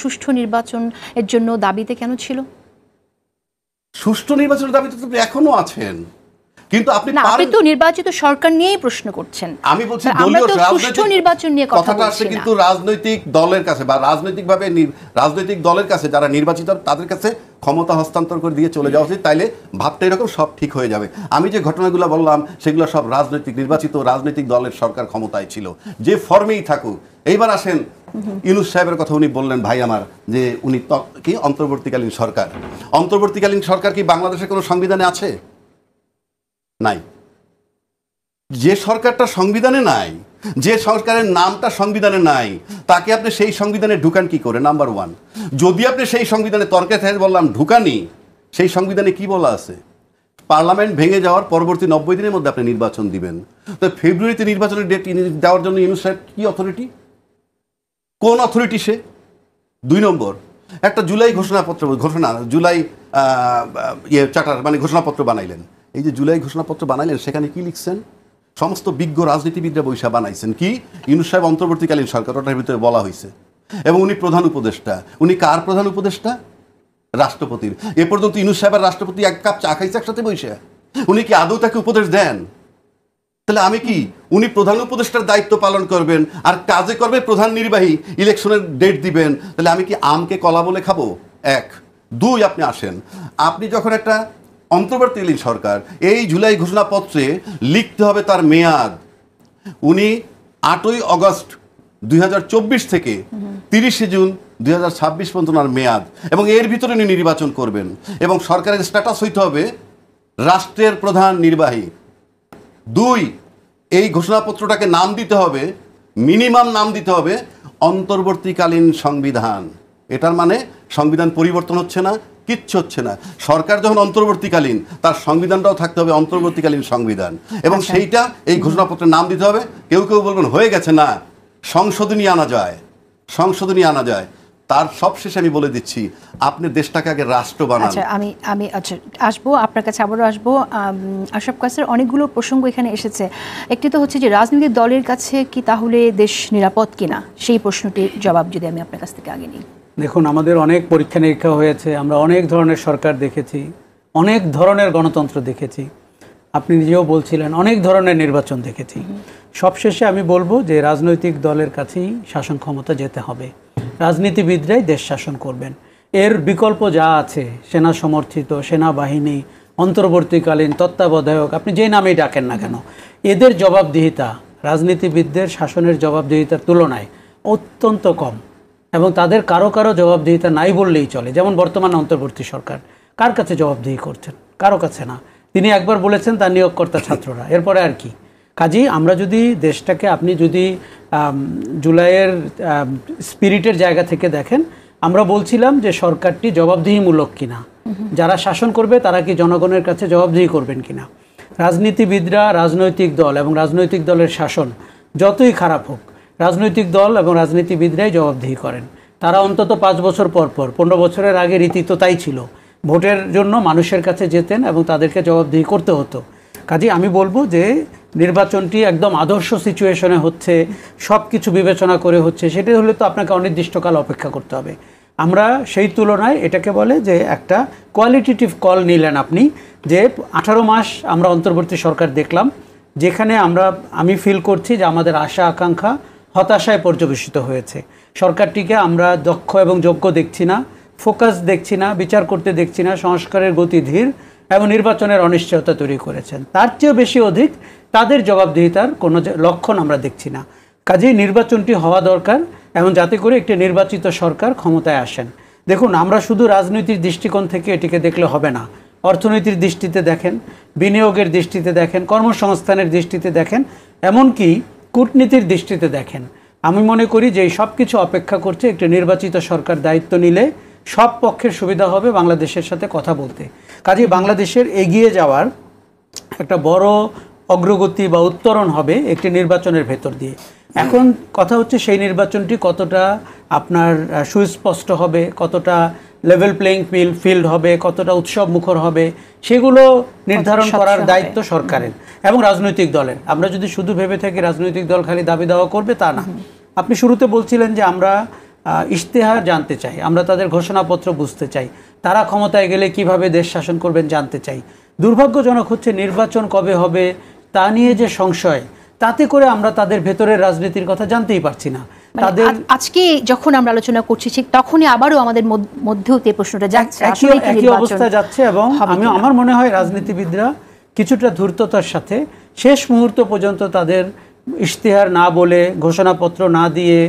সুষ্ঠু নির্বাচন এর জন্য দাবিতে কেন ছিল? সুষ্ঠু নির্বাচনের দাবিতে তো এখনো আছেন, কিন্তু আপনি তো নির্বাচিত সরকার নিয়েই প্রশ্ন করছেন। আমি বলছি দলীয় সুষ্ঠু নির্বাচন নিয়ে কথা বলছি, কিন্তু রাজনৈতিক দলের কাছে বা রাজনৈতিক দলের কাছে যারা নির্বাচিত, তাদের কাছে ক্ষমতা হস্তান্তর করে দিয়ে চলে যাওয়া উচিত। তাইলে ভাবতে এরকম সব ঠিক হয়ে যাবে। আমি যে ঘটনাগুলো বললাম, সেগুলো সব নির্বাচিত রাজনৈতিক দলের সরকার ক্ষমতায় ছিল, যে ফর্মেই থাকুক। এইবার আসেন ইউনূস সাহেবের কথা উনি বললেন, ভাই আমার, যে উনি কি অন্তর্বর্তীকালীন সরকার। অন্তর্বর্তীকালীন সরকার কি বাংলাদেশের কোনো সংবিধানে আছে? নাই। যে সরকারটা সংবিধানে নাই, যে সরকারের নামটা সংবিধানে নাই, তাকে আপনি সেই সংবিধানে ঢুকান কি করে? নাম্বার 1, যদি আপনি সেই সংবিধানে তর্কে থেকে বললাম ঢুকানি, সেই সংবিধানে কি বলা আছে? পার্লামেন্ট ভেঙে যাওয়ার পরবর্তী 90 দিনের মধ্যে আপনি নির্বাচন দিবেন। তো ফেব্রুয়ারিতে নির্বাচনের ডেট দেওয়ার জন্য ইউনূস সাহেব কি অথরিটি? কোন অথরিটি সে? 2 নম্বর, একটা জুলাই চার্টার মানে ঘোষণাপত্র বানাইলেন। এই যে জুলাই ঘোষণাপত্র বানাইলেন, সেখানে কি লিখছেন? সমস্ত বিজ্ঞ রাজনীতিবিদরা বৈশা বানাইছেন কি ইউনূস সাহেব অন্তর্বর্তীকালীন সরকার, ওটার ভিতরে বলা হয়েছে। এবং উনি প্রধান উপদেষ্টা। উনি কার প্রধান উপদেষ্টা? রাষ্ট্রপতির। এ পর্যন্ত ইউনূস সাহেব আর রাষ্ট্রপতি এক কাপ চা খাইছে একসাথে বৈশা? উনি কি আদৌ তাকে উপদেশ দেন? তাহলে আমি কি, উনি প্রধান উপদেষ্টার দায়িত্ব পালন করবেন আর কাজে করবে প্রধান নির্বাহী, ইলেকশনের ডেট দিবেন, তাহলে আমি কি আমকে কলা বলে খাবো? 1, 2, আপনি আসেন, আপনি যখন একটা অন্তর্বর্তীকালীন সরকার, এই জুলাই ঘোষণাপত্রে লিখতে হবে তার মেয়াদ। উনি 8ই অগস্ট 2024 থেকে 30 জুন 2026 পর্যন্ত ওনার মেয়াদ, এবং এর ভিতরে উনি নির্বাচন করবেন, এবং সরকারের স্ট্যাটাস হইতে হবে রাষ্ট্রের প্রধান নির্বাহী। 2, এই ঘোষণাপত্রটাকে নাম দিতে হবে, মিনিমাম নাম দিতে হবে অন্তর্বর্তীকালীন সংবিধান। এটার মানে সংবিধান পরিবর্তন হচ্ছে না, কিচ্ছু হচ্ছে না। সরকার যখন অন্তর্বর্তীকালীন, তার সংবিধানটাও থাকতে হবে অন্তর্বর্তীকালীন সংবিধান, এবং সেইটা এই ঘোষণাপত্রের নাম দিতে হবে। কেউ কেউ বলবেন হয়ে গেছে, না, সংশোধনী আনা যায়, সংশোধনী আনা যায়। তার সবশেষে আমি বলে দিচ্ছি, আপনি দেশটাকে আগে রাষ্ট্র বানান। আচ্ছা, আমি আসবো আপনার কাছে, আবারও আসবো। আশরাফ কায়সার, অনেকগুলো প্রসঙ্গ এখানে এসেছে। একটি তো হচ্ছে যে রাজনৈতিক দলের কাছে কি তাহলে দেশ নিরাপদ কিনা, সেই প্রশ্নটির জবাব যদি আমি আপনার কাছ থেকে আগে নিই। দেখুন, আমাদের অনেক পরীক্ষা নিরীক্ষা হয়েছে, আমরা অনেক ধরনের সরকার দেখেছি, অনেক ধরনের গণতন্ত্র দেখেছি, আপনি নিজেও বলছিলেন অনেক ধরনের নির্বাচন দেখেছি। সবশেষে আমি বলবো যে রাজনৈতিক দলের কাছেই শাসন ক্ষমতা যেতে হবে, রাজনীতিবিদরাই দেশ শাসন করবেন। এর বিকল্প যা আছে, সেনা সমর্থিত সেনাবাহিনী, অন্তর্বর্তীকালীন তত্ত্বাবধায়ক, আপনি যেই নামেই ডাকেন না কেন, এদের জবাবদিহিতা রাজনীতিবিদদের শাসনের জবাবদিহিতার তুলনায় অত্যন্ত কম, এবং তাদের কারো কারো জবাবদিহিতা নাই বললেই চলে। যেমন বর্তমান অন্তর্বর্তী সরকার কার কাছে জবাবদিহি করছেন? কারো কাছে না। তিনি একবার বলেছেন তার নিয়োগকর্তা ছাত্ররা, এরপরে আর কি? কাজেই আমরা যদি দেশটাকে, আপনি যদি জুলাইয়ের স্পিরিটের জায়গা থেকে দেখেন, আমরা বলছিলাম যে সরকারটি জবাবদিহিমূলক কিনা, যারা শাসন করবে তারা কি জনগণের কাছে জবাবদিহি করবেন কিনা। রাজনীতিবিদরা, রাজনৈতিক দল এবং রাজনৈতিক দলের শাসন যতই খারাপ হোক, রাজনৈতিক দল এবং রাজনীতিবিদরাই জবাবদিহি করেন। তারা অন্তত 5 বছর পর পর, 15 বছরের আগে রীতি তো তাই ছিল, ভোটের জন্য মানুষের কাছে যেতেন এবং তাদেরকে জবাবদিহি করতে হতো। কাজেই আমি বলবো যে নির্বাচনটি একদম আদর্শ সিচুয়েশনে হচ্ছে, সব কিছু বিবেচনা করে হচ্ছে, সেটা হলে তো আপনাকে অনির্দিষ্টকাল অপেক্ষা করতে হবে। আমরা সেই তুলনায় এটাকে বলে যে একটা কোয়ালিটেটিভ কল নিলেন আপনি, যে 18 মাস আমরা অন্তর্বর্তী সরকার দেখলাম, যেখানে আমি ফিল করছি যে আমাদের আশা আকাঙ্ক্ষা হতাশায় পর্যবেসিত হয়েছে। সরকারটিকে আমরা দক্ষ এবং যোগ্য দেখছি না, ফোকাস দেখছি না, বিচার করতে দেখছি না, সংস্কারের গতি ধীর এবং নির্বাচনের অনিশ্চয়তা তৈরি করেছেন। তার চেয়েও বেশি অধিক তাদের জবাবদিহিতার কোনো লক্ষণ আমরা দেখছি না। কাজেই নির্বাচনটি হওয়া দরকার, এবং যাতে করে একটি নির্বাচিত সরকার ক্ষমতায় আসেন। দেখুন, আমরা শুধু রাজনীতির দৃষ্টিকোণ থেকে এটিকে দেখলে হবে না, অর্থনীতির দৃষ্টিতে দেখেন, বিনিয়োগের দৃষ্টিতে দেখেন, কর্মসংস্থানের দৃষ্টিতে দেখেন, এমনকি কূটনীতির দৃষ্টিতে দেখেন। আমি মনে করি যে এই সব কিছু অপেক্ষা করছে একটি নির্বাচিত সরকার দায়িত্ব নিলে সব পক্ষের সুবিধা হবে বাংলাদেশের সাথে কথা বলতে। কাজেই বাংলাদেশের এগিয়ে যাওয়ার একটা বড় অগ্রগতি বা উত্তরণ হবে একটি নির্বাচনের ভেতর দিয়ে। এখন কথা হচ্ছে সেই নির্বাচনটি কতটা আপনার সুস্পষ্ট হবে, কতটা লেভেল প্লেইং ফিল্ড হবে, কতটা উৎসব মুখর হবে, সেগুলো নির্ধারণ করার দায়িত্ব সরকারের এবং রাজনৈতিক দলের। আমরা যদি শুধু ভেবে থাকি রাজনৈতিক দল খালি দাবি দাওয়া করবে, তা না। আপনি শুরুতে বলছিলেন যে আমরা ইশতেহার জানতে চাই, আমরা তাদের ঘোষণাপত্র বুঝতে চাই, তারা ক্ষমতায় গেলে কিভাবে দেশ শাসন করবেন জানতে চাই। দুর্ভাগ্যজনক হচ্ছে নির্বাচন কবে হবে তা নিয়ে যে সংশয়, তাতে করে আমরা তাদের ভেতরের রাজনীতির কথা জানতেই পারছি না। তাদের আজকে যখন আমরা আলোচনা করছি ঠিক তখনই আবারও আমাদের মধ্যেও এই প্রশ্নটা যাচ্ছে, একই অবস্থা যাচ্ছে। এবং আমার মনে হয় রাজনীতিবিদরা কিছুটা ধূর্ততার সাথে শেষ মুহূর্ত পর্যন্ত তাদের ইশতেহার না বলে, ঘোষণাপত্র না দিয়ে,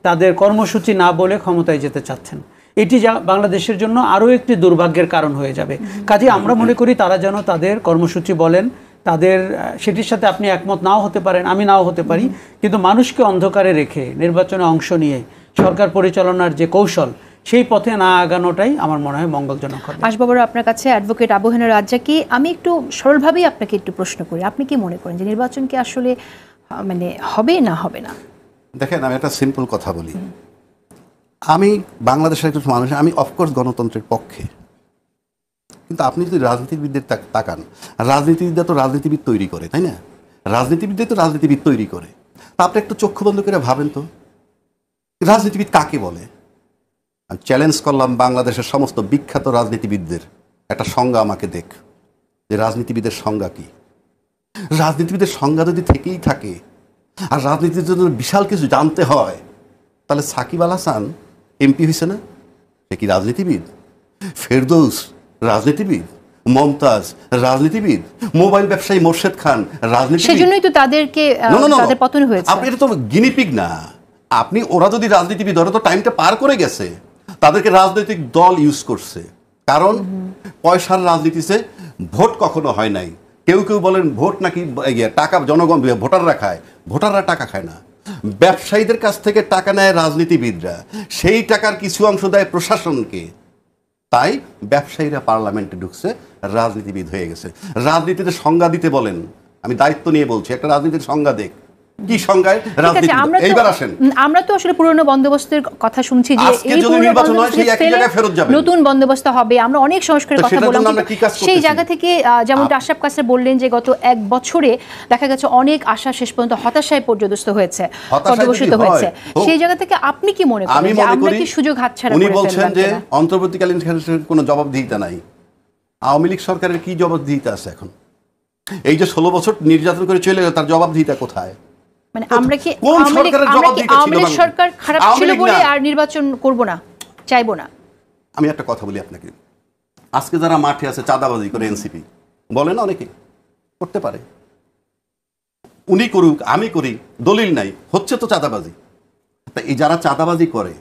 তাদের কর্মসূচি না বলে ক্ষমতায় যেতে চাচ্ছেন। এটি বাংলাদেশের জন্য আরও একটি দুর্ভাগ্যের কারণ হয়ে যাবে। কাজে আমরা মনে করি তারা যেন তাদের কর্মসূচি বলেন, তাদের সেটির সাথে আপনি একমত নাও হতে পারেন, আমি নাও হতে পারি, কিন্তু মানুষকে অন্ধকারে রেখে নির্বাচনে অংশ নিয়ে সরকার পরিচালনার যে কৌশল, সেই পথে না আগানোটাই আমার মনে হয় মঙ্গলজনক হবে। আসবাবর, আপনার কাছে অ্যাডভোকেট আবু হেনা রাজ্জাকী, আমি একটু সরলভাবেই আপনাকে একটু প্রশ্ন করি, আপনি কি মনে করেন যে নির্বাচন কি আসলে মানে হবে না হবে না? দেখেন, আমি একটা সিম্পল কথা বলি। আমি বাংলাদেশের একজন মানুষ, আমি অফকোর্স গণতন্ত্রের পক্ষে, কিন্তু আপনি যদি রাজনীতিবিদদের তাকান, রাজনীতিবিদরা তো রাজনীতিবিদ তৈরি করে, তাই না? রাজনীতিবিদদের তো রাজনীতিবিদ তৈরি করে। তা আপনি একটু চক্ষু বন্ধ করে ভাবেন তো, রাজনীতিবিদ কাকে বলে? আমি চ্যালেঞ্জ করলাম বাংলাদেশের সমস্ত বিখ্যাত রাজনীতিবিদদের একটা সংজ্ঞা আমাকে দেখ, যে রাজনীতিবিদের সংজ্ঞা কি। রাজনীতিবিদের সংজ্ঞা যদি থেকেই থাকে আর রাজনীতির জন্য বিশাল কিছু জানতে হয়, তাহলে সাকিব আল হাসান এমপি হয়েছে না? সে কি রাজনীতিবিদ? ফেরদৌস রাজনীতিবিদ, মমতাজ রাজনীতিবিদ, মোবাইল ব্যবসায়ী মোর্শেদ খান রাজনীতিবিদ। সেজন্যই তো তাদেরকে তাদের পতন হয়েছে। আপনি এটা তো গিনিপিগ না, আপনি ওরা যদি রাজনীতিবিদ, ওরা তো টাইমটা পার করে গেছে, তাদেরকে রাজনৈতিক দল ইউজ করছে। কারণ পয়সার রাজনীতিতে ভোট কখনো হয় নাই। কেউ কেউ বলেন ভোট নাকি টাকা জনগণ, ভোটাররা খায়। ভোটাররা টাকা খায় না, ব্যবসায়ীদের কাছ থেকে টাকা নেয় রাজনীতিবিদরা, সেই টাকার কিছু অংশ দেয় প্রশাসনকে। তাই ব্যবসায়ীরা পার্লামেন্টে ঢুকছে, রাজনীতিবিদ হয়ে গেছে। রাজনীতিতে সংজ্ঞা দিতে বলেন, আমি দায়িত্ব নিয়ে বলছি, একটা রাজনীতির সংজ্ঞা দেখ, কি সংজ্ঞায় রাজনীতি। এইবার আসেন, আমরা তো আসলে পুরনো বন্দোবস্তের কথা শুনছি যে এই নির্বাচন হয় সেই একই জায়গায় ফেরত যাবে, নতুন বন্দোবস্ত হবে। আমরা অনেক সংস্কারের কথা বললাম, সেই জায়গা থেকে যেমনটা আশরাফ কাসের বললেন যে গত 1 বছরে দেখা গেছে অনেক আশা শেষ পর্যন্ত হতাশায় পর্যদস্ত হয়েছে, পর্যবসিত হয়েছে। সেই জায়গা থেকে আপনি কি মনে করেন যে আমরা কি সুযোগ হাতছাড়া করে ফেললাম? উনি বলছেন যে অন্তর্বর্তীকালীন সরকারের কোনো জবাবদিহিতা নাই। আওয়ামী লীগ সরকারের কি জবাবদিহিতা আছে এখন? এই যে 16 বছর নির্যাতন করে চলে গেল, তার জবাবদিহিতা কোথায়? মানে আমরা কি আওয়ামী লীগ সরকার খারাপ ছিল বলে আর নির্বাচন করব না, চাইবো না? আমি একটা কথা বলি আপনাকে, আজকে যারা মাঠে আছে চাঁদাবাজি করে, এনসিপি বলে না, অনেকে করতে পারে, উনি করুক আমি করি, দলিল নাই, হচ্ছে তো চাঁদাবাজি। তা এই যারা চাঁদাবাজি করে,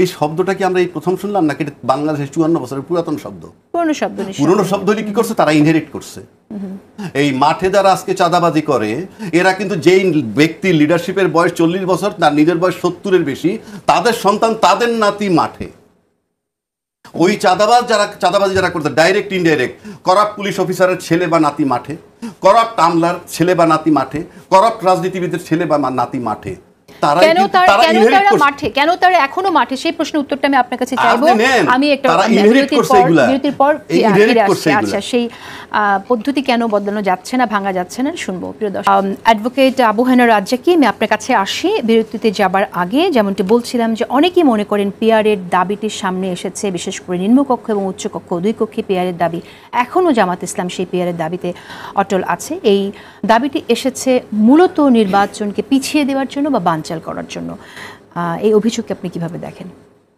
এই শব্দটা কি আমরা এই প্রথম শুনলাম নাকি বাংলাদেশের 54 বছরের পুরাতন শব্দ? পুরনো শব্দ হলে কি করছে, তারা ইনহেরিট করছে। এই মাঠে যারা আজকে চাঁদাবাজি করে, এরা কিন্তু যেই ব্যক্তি লিডারশিপের বয়স 40 বছর, তার নিজের বয়স 70-এর বেশি, তাদের সন্তান, তাদের নাতি মাঠে। ওই চাঁদাবাজি যারা করতে, ডাইরেক্ট ইনডাইরেক্ট, করাপ্ট পুলিশ অফিসারের ছেলে বা নাতি মাঠে, করাপ্ট আমলার ছেলে বা নাতি মাঠে, করাপ্ট রাজনীতিবিদের ছেলে বা নাতি মাঠে। কেন তারা এখনো মাঠে, সেই প্রশ্নের উত্তরটা আমি আপনার কাছে চাইবো। আমি একটা বিরতির পর ফিরে আসছি। আচ্ছা, সেই পদ্ধতি কেন বদলানো যাচ্ছে না, ভাঙা যাচ্ছে না, শুনবো। প্রিয় দর্শক, অ্যাডভোকেট আবু হেনা রাজ্জাকি, আমি আপনার কাছে আসি। বিরতিতে যাবার আগে যেমনটি বলছিলাম যে অনেকেই মনে করেন পিআরের দাবিটির সামনে এসেছে, বিশেষ করে নিম্নকক্ষ এবং উচ্চকক্ষ দুই কক্ষে পিআরের দাবি, এখনও জামাত ইসলাম সেই পিআরের দাবিতে অটল আছে। এই দাবিটি এসেছে মূলত নির্বাচনকে পিছিয়ে দেওয়ার জন্য বা বানচাল করার জন্য। এই অভিযোগকে আপনি কিভাবে দেখেন?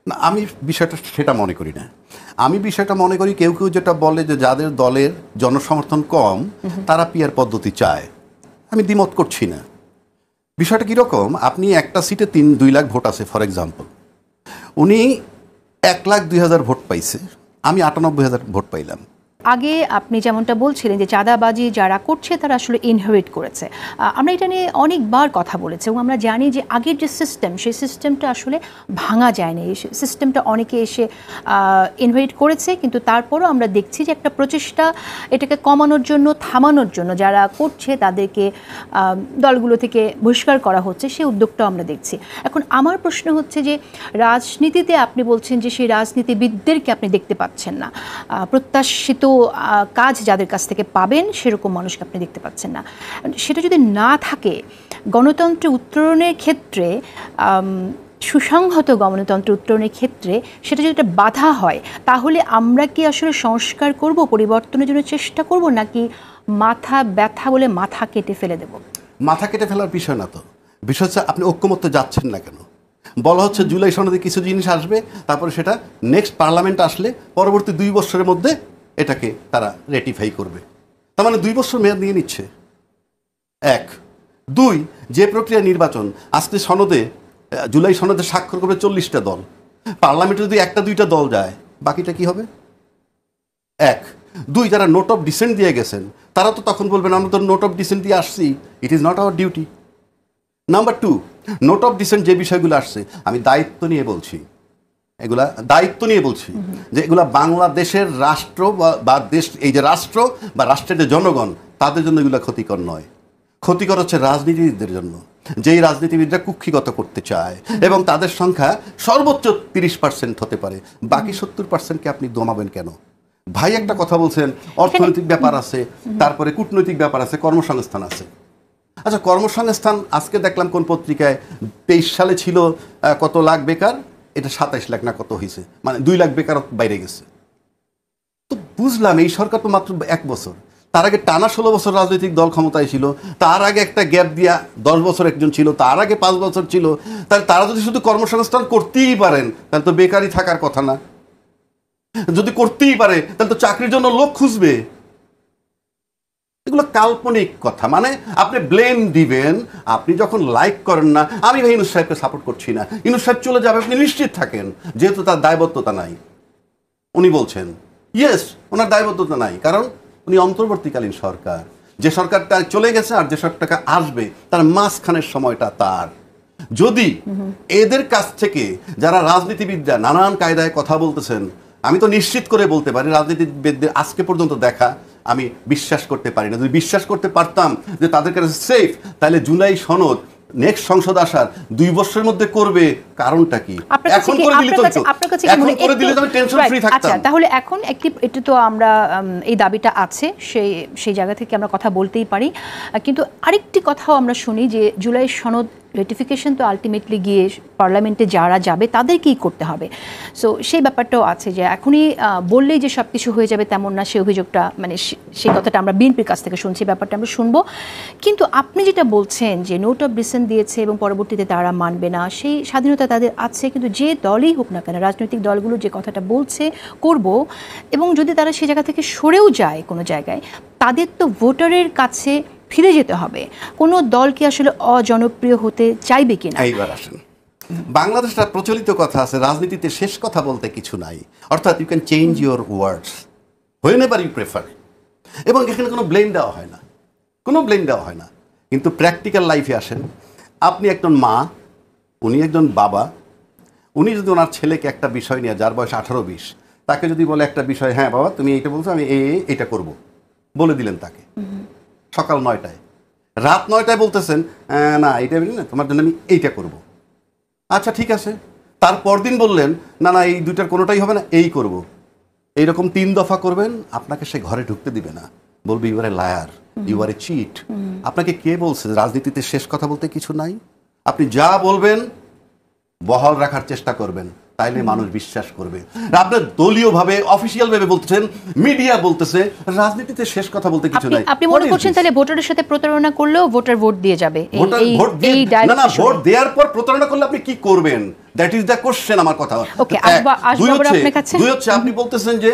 না, আমি বিষয়টা সেটা মনে করি না। আমি বিষয়টা মনে করি, কেউ কেউ যেটা বলে যে যাদের দলের জনসমর্থন কম তারা পিআর পদ্ধতি চায়, আমি দ্বিমত করছি না। বিষয়টা কীরকম, আপনি একটা সিটে 2 লাখ ভোট আছে ফর এক্সাম্পল, উনি 1,02,000 ভোট পাইছে, আমি 98,000 ভোট পাইলাম। আগে আপনি যেমনটা বলছিলেন যে চাঁদাবাজি যারা করছে তারা আসলে ইনহেরিট করেছে, আমরা এটা নিয়ে অনেকবার কথা বলেছি এবং আমরা জানি যে আগের যে সিস্টেম, সেই সিস্টেমটা আসলে ভাঙা যায়নি। এই সিস্টেমটা অনেকে এসে ইনহেরিট করেছে, কিন্তু তারপরও আমরা দেখছি যে একটা প্রচেষ্টা এটাকে কমানোর জন্য, থামানোর জন্য যারা করছে তাদেরকে দলগুলো থেকে বহিষ্কার করা হচ্ছে, সেই উদ্যোগটাও আমরা দেখছি। এখন আমার প্রশ্ন হচ্ছে যে রাজনীতিতে আপনি বলছেন যে সেই রাজনীতিবিদদেরকে আপনি দেখতে পাচ্ছেন না, প্রত্যাশিত কাজ যাদের কাছ থেকে পাবেন সেরকম মানুষকে আপনি দেখতে পাচ্ছেন না। সেটা যদি না থাকে, গণতন্ত্র উত্তরণের ক্ষেত্রে, সুসংহত গণতন্ত্র উত্তরণের ক্ষেত্রে সেটা যদি একটা বাধা হয়, তাহলে আমরা কি আসলে সংস্কার করব, পরিবর্তনের জন্য চেষ্টা করব, নাকি মাথা ব্যথা বলে মাথা কেটে ফেলে দেব? মাথা কেটে ফেলার বিষয় না তো, বিষয় হচ্ছে আপনি ঐক্যমত্যে যাচ্ছেন না কেন। বলা হচ্ছে জুলাই সনদে কিছু জিনিস আসবে, তারপরে সেটা নেক্সট পার্লামেন্ট আসলে পরবর্তী 2 বছরের মধ্যে এটাকে তারা রেটিফাই করবে। তার মানে 2 বছর মেয়াদ নিয়ে নিচ্ছে। 1, 2, যে প্রক্রিয়া নির্বাচন, আজকে সনদে জুলাই সনদে স্বাক্ষর করবে 40টা দল, পার্লামেন্টে যদি 1-2টা দল যায়, বাকিটা কি হবে? 1, 2, যারা নোট অফ ডিসেন্ট দিয়ে গেছেন তারা তো তখন বলবেন আমরা তো নোট অফ ডিসেন্ট দিয়ে আসছি, it is not our duty. Number 2, note of dissent যে বিষয়গুলো আসছে, আমি দায়িত্ব নিয়ে বলছি, যে এগুলা বাংলাদেশের রাষ্ট্র বা দেশ, এই যে রাষ্ট্র বা রাষ্ট্রের যে জনগণ, তাদের জন্য এগুলো ক্ষতিকর নয়। ক্ষতিকর হচ্ছে রাজনীতিবিদদের জন্য, যেই রাজনীতিবিদরা কুক্ষিগত করতে চায় এবং তাদের সংখ্যা সর্বোচ্চ 30% হতে পারে, বাকি 70%কে আপনি দমাবেন কেন? ভাই একটা কথা বলছেন, অর্থনৈতিক ব্যাপার আছে, তারপরে কূটনৈতিক ব্যাপার আছে, কর্মসংস্থান আছে। আচ্ছা, কর্মসংস্থান আজকে দেখলাম কোন পত্রিকায় 23 সালে ছিল কত লাখ বেকার, এটা 27 লাখ না কত হয়েছে, মানে 2 লাখ বেকার বাইরে গেছে। তো বুঝলাম এই সরকার তো মাত্র 1 বছর, তার আগে টানা 16 বছর রাজনৈতিক দল ক্ষমতায় ছিল, তার আগে একটা গ্যাপ দিয়া 10 বছর একজন ছিল, তার আগে 5 বছর ছিল। তাহলে তারা যদি শুধু কর্মসংস্থান করতেই পারেন তাহলে তো বেকারই থাকার কথা না। যদি করতেই পারে তাহলে তো চাকরির জন্য লোক খুঁজবে। এগুলো কাল্পনিক কথা। মানে আপনি ব্লেম দিবেন, আপনি যখন লাইক করেন না, আমি ভাই ইউনূস সাহেবকে সাপোর্ট করছি না, ইউনূস সাহেব চলে যাবে, আপনি নিশ্চিত থাকেন, যেহেতু তার দায়বদ্ধতা নাই। উনি বলছেন ইয়েস, ওনার দায়বদ্ধতা নাই, কারণ উনি অন্তর্বর্তীকালীন সরকার। যে সরকারটা চলে গেছে আর যে সরকারটা আসবে তার মাঝখানের সময়টা তার। যদি এদের কাছ থেকে যারা রাজনীতিবিদরা নানান কায়দায় কথা বলতেছেন, আমি তো নিশ্চিত করে বলতে পারি রাজনীতিবিদদের আজকে পর্যন্ত দেখা আমি বিশ্বাস করতে পারি না। যদি বিশ্বাস করতে পারতাম যে তাদের কাছে সেফ, তাহলে জুলাই সনদ নেক্সট সংসদ আসার 2 বছরের মধ্যে করবে, কারণটা কি? এখন করে দিলে তো এখন করে দিলে তো আমি টেনশন ফ্রি থাকতাম। আচ্ছা, তাহলে এখন একটু তো আমরা এই দাবিটা আছে, সেই জায়গা থেকে আমরা কথা বলতেই পারি। কিন্তু আরেকটি কথাও আমরা শুনি যে জুলাই সনদ রেটিফিকেশন তো আলটিমেটলি গিয়ে পার্লামেন্টে যারা যাবে তাদেরকেই করতে হবে। সো সেই ব্যাপারটাও আছে যে এখনই বললেই যে সব কিছু হয়ে যাবে তেমন না, সেই অভিযোগটা মানে সেই কথাটা আমরা বিএনপির কাছ থেকে শুনছি, ব্যাপারটা আমরা শুনবো। কিন্তু আপনি যেটা বলছেন যে নোট অফ ডিসেন্ট দিয়েছে এবং পরবর্তীতে তারা মানবে না, সেই স্বাধীনতা তাদের আছে। কিন্তু যে দলই হোক না কেন, রাজনৈতিক দলগুলো যে কথাটা বলছে করব, এবং যদি তারা সেই জায়গা থেকে সরেও যায় কোনো জায়গায়, তাদের তো ভোটারের কাছে ফিরে যেতে হবে। কোনো দলকে আসলে অজনপ্রিয় হতে চাইবে কিনা? এইবার আসেন, বাংলাদেশটা প্রচলিত কথা আছে, রাজনীতিতে শেষ কথা বলতে কিছু নাই, অর্থাৎ you can change your words whenever you prefer. এবং এখানে কোনো ব্লেম দেওয়া হয় না, কোনো ব্লেম দেওয়া হয় না। কিন্তু প্র্যাকটিক্যাল লাইফে আসেন, আপনি একজন মা, উনি একজন বাবা, উনি যদি ওনার ছেলেকে একটা বিষয় নিয়ে, যার বয়স 18-20, তাকে যদি বলে একটা বিষয়, হ্যাঁ বাবা তুমি এইটা বলছো, আমি এইটা করব, বলে দিলেন তাকে সকাল 9টায়, রাত 9টায় বলতেছেন না এইটা না, তোমার জন্য আমি এইটা করব। আচ্ছা ঠিক আছে, তারপর দিন বললেন না না এই দুইটার কোনোটাই হবে না, এই করব। এইরকম 3 দফা করবেন, আপনাকে সে ঘরে ঢুকতে দিবে না, বলবে you are a liar, you are a cheat. আপনাকে কে বলছে রাজনীতিতে শেষ কথা বলতে কিছু নাই? আপনি যা বলবেন বহাল রাখার চেষ্টা করবেন, তাইলে মানুষ বিশ্বাস করবে। আপনার দলীয়ভাবে অফিসিয়াল ভাবে বলতেছেন, মিডিয়া বলতেছে রাজনীতিতে শেষ কথা বলতে কিছু নাই। আপনি মনে করছেন তাহলে ভোটারের সাথে প্রতারণা করলেও ভোটার ভোট দিয়ে যাবে? না না, ভোট দেওয়ার পর প্রতারণা করলে আপনি কি করবেন? That is the question. আমার কথা দুই হচ্ছে, আপনি বলতেছেন যে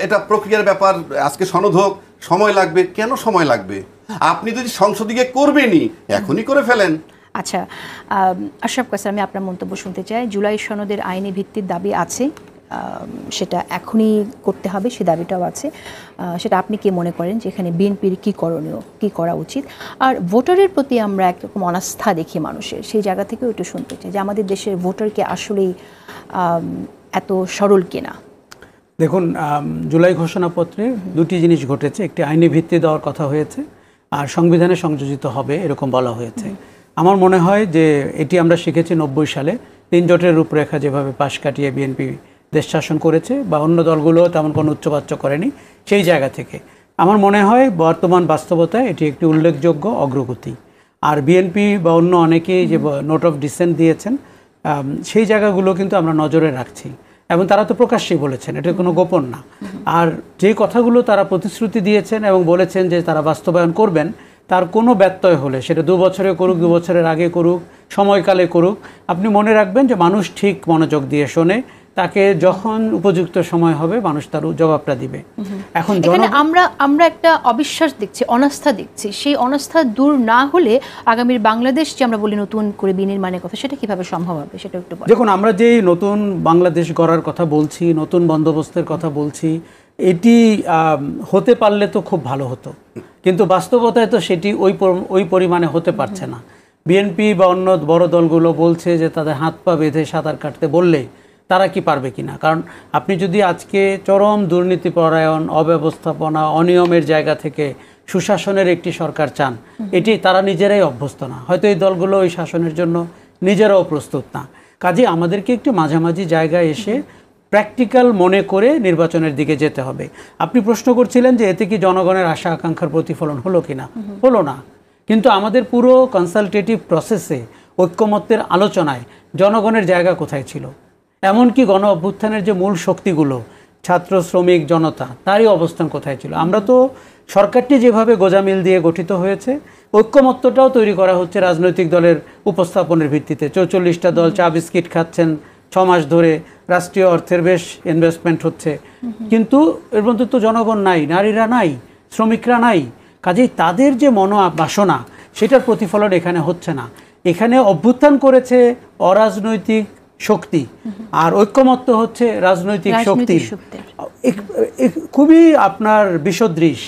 এটা প্রক্রিয়ার ব্যাপার, আজকে সনদ হোক, সময় লাগবে। কেন সময় লাগবে? আপনি যদি সংসদে গিয়ে করবেনই, এখনই করে ফেলেন। আচ্ছা, আশরাফ কায়সার, আমি আপনার মন্তব্য শুনতে চাই। জুলাই সনদের আইনি ভিত্তির দাবি আছে, সেটা এখনই করতে হবে, সে দাবিটাও আছে। সেটা আপনি কি মনে করেন যে এখানে বিএনপির কী করণীয়, কী করা উচিত? আর ভোটারের প্রতি আমরা একরকম অনাস্থা দেখি মানুষের, সেই জায়গা থেকেও একটু শুনতে চাই যে আমাদের দেশের ভোটারকে আসলেই এত সরল কিনা। দেখুন, জুলাই ঘোষণাপত্রে 2টি জিনিস ঘটেছে। একটি আইনি ভিত্তি দেওয়ার কথা হয়েছে, আর সংবিধানে সংযোজিত হবে এরকম বলা হয়েছে। আমার মনে হয় যে এটি আমরা শিখেছি 90 সালে 3 জোটের রূপরেখা যেভাবে পাশ কাটিয়ে বিএনপি দেশ শাসন করেছে, বা অন্য দলগুলো তেমন কোনো উচ্চবাচ্য করেনি, সেই জায়গা থেকে আমার মনে হয় বর্তমান বাস্তবতায় এটি একটি উল্লেখযোগ্য অগ্রগতি। আর বিএনপি বা অন্য অনেকেই যে নোট অফ ডিসেন্ট দিয়েছেন, সেই জায়গাগুলো কিন্তু আমরা নজরে রাখছি, এবং তারা তো প্রকাশ্যেই বলেছেন, এটা কোনো গোপন না। আর যে কথাগুলো তারা প্রতিশ্রুতি দিয়েছেন এবং বলেছেন যে তারা বাস্তবায়ন করবেন, তার কোনো ব্যত্যয় হলে সেটা 2 বছরে করুক, 2 বছরের আগে করুক, সময়কালে করুক, আপনি মনে রাখবেন যে মানুষ ঠিক মনোযোগ দিয়ে শোনে, তাকে যখন উপযুক্ত সময় হবে মানুষ তার জবাবটা দিবে। এখন আমরা একটা অবিশ্বাস দেখছি, অনাস্থা দেখছি। সেই অনাস্থা দূর না হলে আগামীর বাংলাদেশ যে আমরা বলি নতুন করে বিনির্মাণের কথা, সেটা কিভাবে সম্ভব হবে সেটা একটু বলুন। দেখুন, আমরা যেই নতুন বাংলাদেশ গড়ার কথা বলছি, নতুন বন্দোবস্তের কথা বলছি, এটি হতে পারলে তো খুব ভালো হতো, কিন্তু বাস্তবতায় তো সেটি ওই পরিমাণে হতে পারছে না। বিএনপি বা অন্য বড় দলগুলো বলছে যে তাদের হাত পা বেঁধে সাঁতার কাটতে বললে তারা কি পারবে কিনা? কারণ আপনি যদি আজকে চরম দুর্নীতিপরায়ণ, অব্যবস্থাপনা, অনিয়মের জায়গা থেকে সুশাসনের একটি সরকার চান, এটি তারা নিজেরাই অভ্যস্ত না, হয়তো এই দলগুলো ওই শাসনের জন্য নিজেরাও প্রস্তুত না। কাজে আমাদেরকে একটু মাঝামাঝি জায়গায় এসে প্র্যাকটিক্যাল মনে করে নির্বাচনের দিকে যেতে হবে। আপনি প্রশ্ন করছিলেন যে এতে কি জনগণের আশা আকাঙ্ক্ষার প্রতিফলন হলো কিনা? হলো না। কিন্তু আমাদের পুরো কনসালটেটিভ প্রসেসে, ঐক্যমত্যের আলোচনায় জনগণের জায়গা কোথায় ছিল? এমনকি গণ অভ্যুত্থানের যে মূল শক্তিগুলো, ছাত্র, শ্রমিক, জনতা, তারই অবস্থান কোথায় ছিল? আমরা তো সরকারটি যেভাবে গোজামিল দিয়ে গঠিত হয়েছে, ঐক্যমত্যটাও তৈরি করা হচ্ছে রাজনৈতিক দলের উপস্থাপনের ভিত্তিতে। 44টা দল চা বিস্কিট খাচ্ছেন 6 মাস ধরে, রাষ্ট্রীয় অর্থের বেশ ইনভেস্টমেন্ট হচ্ছে, কিন্তু এর মধ্যে তো জনগণ নাই, নারীরা নাই, শ্রমিকরা নাই। কাজেই তাদের যে মনোবাসনা সেটার প্রতিফলন এখানে হচ্ছে না। এখানে অভ্যুত্থান করেছে অরাজনৈতিক শক্তি, আর ঐক্যমত্য হচ্ছে রাজনৈতিক শক্তি। খুবই আপনার বিসদৃশ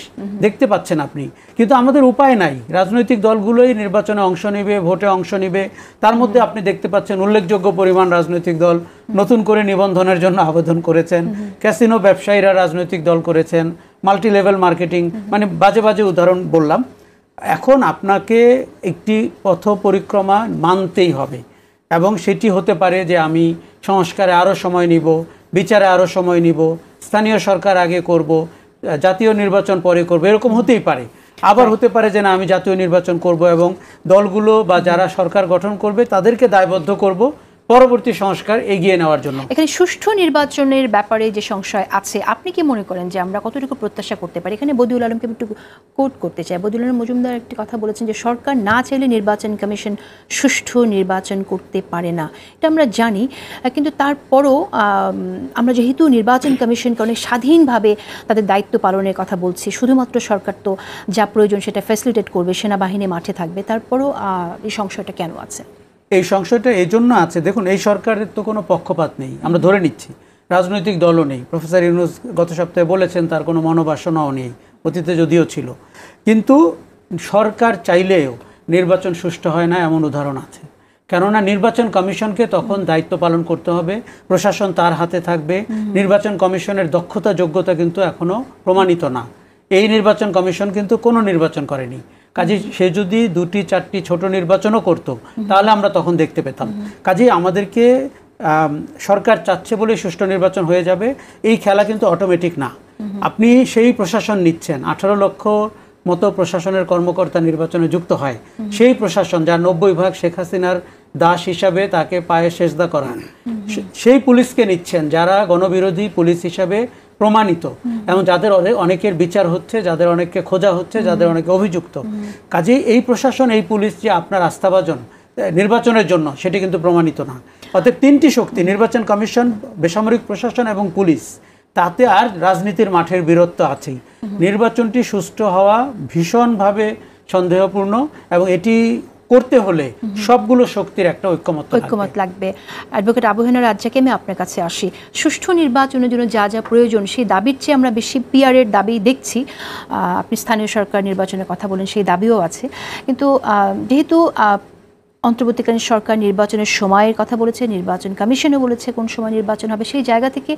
দেখতে পাচ্ছেন আপনি, কিন্তু আমাদের উপায় নাই। রাজনৈতিক দলগুলোই নির্বাচনে অংশ নেবে, ভোটে অংশ নেবে। তার মধ্যে আপনি দেখতে পাচ্ছেন উল্লেখযোগ্য পরিমাণ রাজনৈতিক দল নতুন করে নিবন্ধনের জন্য আবেদন করেছেন, ক্যাসিনো ব্যবসায়ীরা রাজনৈতিক দল করেছেন, মাল্টি লেভেল মার্কেটিং, মানে বাজে বাজে উদাহরণ বললাম। এখন আপনাকে একটি পথ পরিক্রমা মানতেই হবে, এবং সেটি হতে পারে যে আমি সংস্কারে আরও সময় নিব, বিচারে আরও সময় নিব, স্থানীয় সরকার আগে করব, জাতীয় নির্বাচন পরে করব, এরকম হতেই পারে। আবার হতে পারে যে না, আমি জাতীয় নির্বাচন করব এবং দলগুলো বা যারা সরকার গঠন করবে তাদেরকে দায়বদ্ধ করব পরবর্তী সংস্কার এগিয়ে নেওয়ার জন্য। এখানে সুষ্ঠু নির্বাচনের ব্যাপারে যে সংশয় আছে, আপনি কি মনে করেন যে আমরা কতটুকু প্রত্যাশা করতে পারি? এখানে বদিউল আলমকে একটু কোট করতে চাই। বদিউল আলম মজুমদার একটি কথা বলেছেন যে সরকার না চাইলে নির্বাচন কমিশন সুষ্ঠু নির্বাচন করতে পারে না। এটা আমরা জানি, কিন্তু তারপরও আমরা যেহেতু নির্বাচন কমিশনকে অনেক স্বাধীনভাবে তাদের দায়িত্ব পালনের কথা বলছি, শুধুমাত্র সরকার তো যা প্রয়োজন সেটা ফ্যাসিলিটেট করবে, সেনাবাহিনী মাঠে থাকবে, তারপরও এই সংশয়টা কেন আছে? এই সংশয়টা এই জন্য আছে, দেখুন এই সরকারের তো কোনো পক্ষপাত নেই, আমরা ধরে নিচ্ছি। রাজনৈতিক দলও নেই। প্রফেসর ইউনূস গত সপ্তাহে বলেছেন তার কোনো মনোবাসনাও নেই, অতীতে যদিও ছিল। কিন্তু সরকার চাইলেও নির্বাচন সুষ্ঠু হয় না এমন উদাহরণ আছে। কেননা নির্বাচন কমিশনকে তখন দায়িত্ব পালন করতে হবে, প্রশাসন তার হাতে থাকবে। নির্বাচন কমিশনের দক্ষতা যোগ্যতা কিন্তু এখনও প্রমাণিত না। এই নির্বাচন কমিশন কিন্তু কোনো নির্বাচন করেনি। কাজে সে যদি 2টি 4টি ছোট নির্বাচনও করত তাহলে আমরা তখন দেখতে পেতাম। কাজেই আমাদেরকে সরকার চাচ্ছে বলে সুষ্ঠু নির্বাচন হয়ে যাবে, এই খেলা কিন্তু অটোমেটিক না। আপনি সেই প্রশাসন নিচ্ছেন, 18 লক্ষ মতো প্রশাসনের কর্মকর্তা নির্বাচনে যুক্ত হয়। সেই প্রশাসন যার 90 ভাগ শেখ হাসিনার দাস হিসাবে তাকে পায়ে সেজদা করান, সেই পুলিশকে নিচ্ছেন যারা গণবিরোধী পুলিশ হিসাবে প্রমাণিত এবং যাদের অনেকের বিচার হচ্ছে, যাদের অনেককে খোঁজা হচ্ছে, যাদের অনেকে অভিযুক্ত। কাজেই এই প্রশাসন, এই পুলিশ যে আপনার আস্থাভাজন নির্বাচনের জন্য, সেটি কিন্তু প্রমাণিত না। অর্থাৎ 3টি শক্তি, নির্বাচন কমিশন, বেসামরিক প্রশাসন এবং পুলিশ, তাতে আর রাজনীতির মাঠের বীরত্ব আছেই। নির্বাচনটি সুষ্ঠু হওয়া ভীষণভাবে সন্দেহপূর্ণ, এবং এটি করতে হলে সবগুলো শক্তির একটা ঐক্যমত লাগবে। অ্যাডভোকেট আবু হেনা রাজ্জাকে আমি আপনার কাছে আসি। সুষ্ঠু নির্বাচনের জন্য যা যা প্রয়োজন সেই দাবির চেয়ে আমরা বেশি পিআরের দাবি দেখছি। আপনি স্থানীয় সরকার নির্বাচনের কথা বলেন, সেই দাবিও আছে। কিন্তু যেহেতু অন্তর্বর্তীকালীন সরকার নির্বাচনের সময়ের কথা বলেছে, নির্বাচন কমিশনও বলেছে কোন সময় নির্বাচন হবে, সেই জায়গা থেকে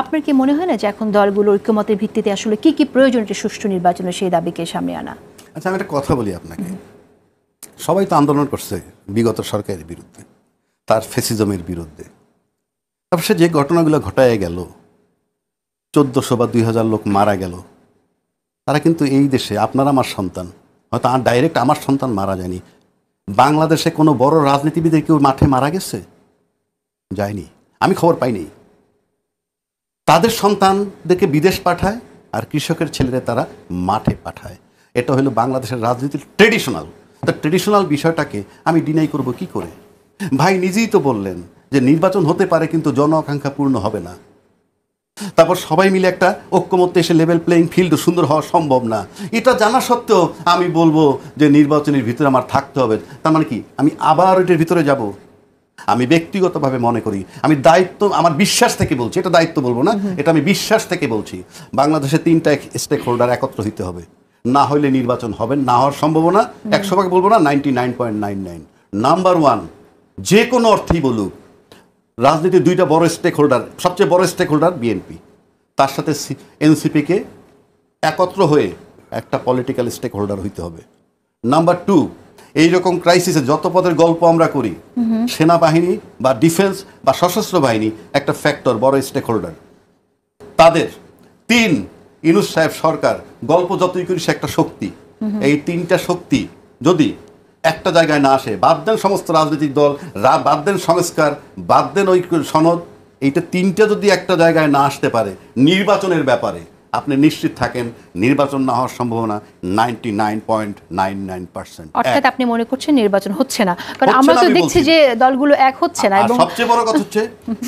আপনার কি মনে হয় না যে এখন দলগুলো ঐক্যমতের ভিত্তিতে আসলে কি কি প্রয়োজন সুষ্ঠু নির্বাচনের সেই দাবিকে সামনে আনা? আচ্ছা, আমি একটা কথা বলি আপনাকে। সবাই তো আন্দোলন করছে বিগত সরকারের বিরুদ্ধে, তার ফ্যাসিজমের বিরুদ্ধে। তারপর সে যে ঘটনাগুলো ঘটায় গেল, 1400 বা 2000 লোক মারা গেল, তারা কিন্তু এই দেশে আপনার আমার সন্তান, হয়তো ডাইরেক্ট আমার সন্তান মারা যায়নি। বাংলাদেশে কোনো বড় রাজনীতিবিদের কেউ মাঠে মারা গেছে? যায়নি, আমি খবর পাইনি। তাদের সন্তানদেরকে বিদেশ পাঠায় আর কৃষকের ছেলেরা তারা মাঠে পাঠায়। এটা হলো বাংলাদেশের রাজনীতির ট্রেডিশনাল। তো ট্রেডিশনাল বিষয়টাকে আমি ডিনাই করব কি করে? ভাই নিজেই তো বললেন যে নির্বাচন হতে পারে কিন্তু জন আকাঙ্ক্ষা পূর্ণ হবে না। তারপর সবাই মিলে একটা ঐক্যমত্যে এসে লেভেল প্লেইং ফিল্ড সুন্দর হওয়া সম্ভব না। এটা জানা সত্ত্বেও আমি বলবো যে নির্বাচনের ভিতরে আমার থাকতে হবে। তার মানে কি আমি আবার এটার ভিতরে যাব? আমি ব্যক্তিগতভাবে মনে করি, আমি দায়িত্ব, আমার বিশ্বাস থেকে বলছি, এটা দায়িত্ব বলবো না, এটা আমি বিশ্বাস থেকে বলছি, বাংলাদেশে 3টা স্টেক হোল্ডার একত্র হইতে হবে। না হইলে নির্বাচন হবে না, হওয়ার সম্ভাবনা 100% বলবো না, 99.99। নাম্বার 1, যে কোনো অর্থেই বলুক, রাজনীতির 2টা বড় স্টেক হোল্ডার, সবচেয়ে বড় স্টেক হোল্ডার বিএনপি, তার সাথে এনসিপিকে একত্র হয়ে একটা পলিটিক্যাল স্টেক হোল্ডার হইতে হবে। নাম্বার 2, এইরকম ক্রাইসিসে যত পদের গল্প আমরা করি, সেনাবাহিনী বা ডিফেন্স বা সশস্ত্র বাহিনী একটা ফ্যাক্টর, বড় স্টেক হোল্ডার তাদের। 3, ইউনূস সাহেব সরকার, গল্প যতই করি সে একটা শক্তি। এই 3টা শক্তি যদি একটা জায়গায় না আসে, বাদ দেন সমস্ত রাজনৈতিক দল, বাদ দেন সংস্কার, বাদ দেন ওই সনদ, এইটা 3টা যদি একটা জায়গায় না আসতে পারে নির্বাচনের ব্যাপারে, আপনি নিশ্চিত থাকেন নির্বাচন না হওয়ার সম্ভাবনা 99.99%। অর্থাৎ আপনি মনে করছেন নির্বাচন হচ্ছে না, কারণ আমরা তো দেখছি যে দলগুলো এক হচ্ছে না। এবং সবচেয়ে বড় কথা হচ্ছে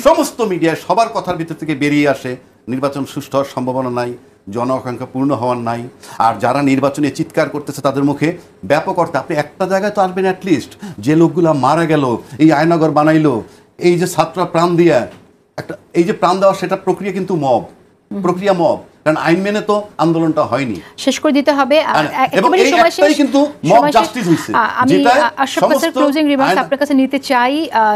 সমস্ত মিডিয়া সবার কথার ভিতর থেকে বেরিয়ে আসে নির্বাচন সুষ্ঠু হওয়ার সম্ভাবনা নাই, জন আকাঙ্ক্ষা পূর্ণ হওয়ার নাই, আর যারা নির্বাচনে চিৎকার করতেছে তাদের মুখে ব্যাপক অর্থে আপনি একটা জায়গায় তো আসবেন অ্যাটলিস্ট, যে লোকগুলা মারা গেল, এই আয়নাগর বানাইলো, এই যে ছাত্ররা প্রাণ দিয়া একটা, এই যে প্রাণ দেওয়া সেটা প্রক্রিয়া কিন্তু প্রক্রিয়া মব, কারণ আইন মেনে তো আন্দোলনটা হয়নি। শেষ করে দিতে হবে এবং এই একটাই কিন্তু মব জাস্টিস হইছে। আমি আশরাফ কায়সার ক্লোজিং রিমার্কস আপনার কাছে নিতে চাই,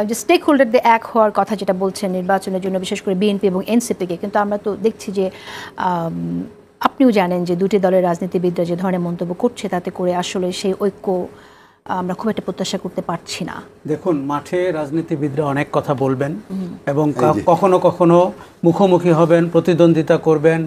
যে স্টেক হোল্ডারদের এক হওয়ার কথা যেটা বলছেন নির্বাচনের জন্য, বিশেষ করে বিএনপি এবং এনসিপিকে, কিন্তু আমরা তো দেখছি যে আপনিও জানেন যে দুটি দলের রাজনীতিবিদরা যে ধরনের মন্তব্য করছে, তাতে করে আসলে সেই ঐক্য আমরা খুব একটা প্রত্যাশা করতে পারছি না। দেখুন, মাঠে রাজনীতিবিদরা অনেক কথা বলবেন এবং কখনো কখনো মুখোমুখি হবেন, প্রতিদ্বন্দ্বিতা করবেন,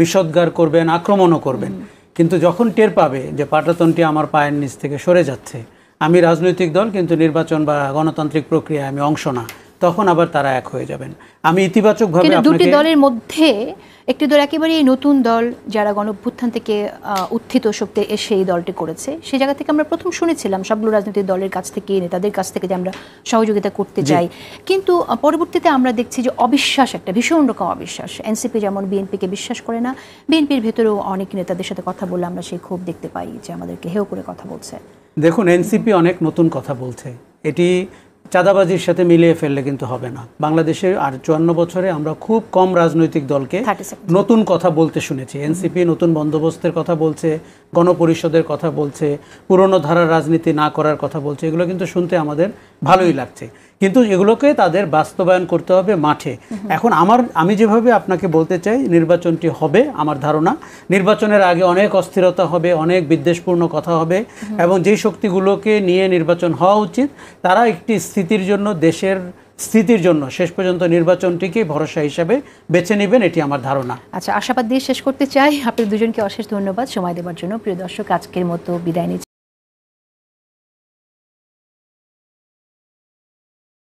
বিষোদ্গার করবেন, আক্রমণও করবেন, কিন্তু যখন টের পাবে যে পাটাতনটি আমার পায়ের নিচ থেকে সরে যাচ্ছে, আমি রাজনৈতিক দল কিন্তু নির্বাচন বা গণতান্ত্রিক প্রক্রিয়ায় আমি অংশ না, তখন আবার তারা এক হয়ে যাবেন। আমি ইতিবাচকভাবে দুটি দলের মধ্যে একটি দল একেবারেই নতুন দল, যারা গণঅভ্যুত্থান থেকে উত্থিত শক্তি এসে এই দলটি করেছে, সেই জায়গা থেকে আমরা প্রথম শুনেছিলাম সবগুলো রাজনৈতিক দলের কাছ থেকে, নেতাদের কাছ থেকে যে আমরা সহযোগিতা করতে চাই, কিন্তু পরবর্তীতে আমরা দেখছি যে অবিশ্বাস, একটা ভীষণ রকম অবিশ্বাস। এনসিপি যেমন বিএনপিকে বিশ্বাস করে না, বিএনপির ভেতরেও অনেক নেতাদের সাথে কথা বলে আমরা সেই ক্ষোভ দেখতে পাই যে আমাদেরকে হেয় করে কথা বলছে। দেখুন, এনসিপি অনেক নতুন কথা বলছে, এটি চাঁদাবাজির সাথে মিলিয়ে ফেললে কিন্তু হবে না। বাংলাদেশের আর 54 বছরে আমরা খুব কম রাজনৈতিক দলকে নতুন কথা বলতে শুনেছি। এনসিপি নতুন বন্দোবস্তের কথা বলছে, গণপরিষদের কথা বলছে, পুরনো ধারার রাজনীতি না করার কথা বলছে, এগুলো কিন্তু শুনতে আমাদের ভালোই লাগছে, কিন্তু এগুলোকে তাদের বাস্তবায়ন করতে হবে মাঠে। এখন আমি যেভাবে আপনাকে বলতে চাই, নির্বাচনটি হবে, আমার ধারণা নির্বাচনের আগে অনেক অস্থিরতা হবে, অনেক বিদ্বেষপূর্ণ কথা হবে, এবং যেই শক্তিগুলোকে নিয়ে নির্বাচন হওয়া উচিত তারা একটি স্থিতির জন্য, দেশের স্থিতির জন্য শেষ পর্যন্ত নির্বাচনটিকে ভরসা হিসাবে বেছে নেবেন, এটি আমার ধারণা। আচ্ছা, আশাবাদ দিয়ে শেষ করতে চাই। আপনাদের দুজনকে অশেষ ধন্যবাদ সময় দেওয়ার জন্য। প্রিয় দর্শক, আজকের মতো বিদায় নিচ্ছি।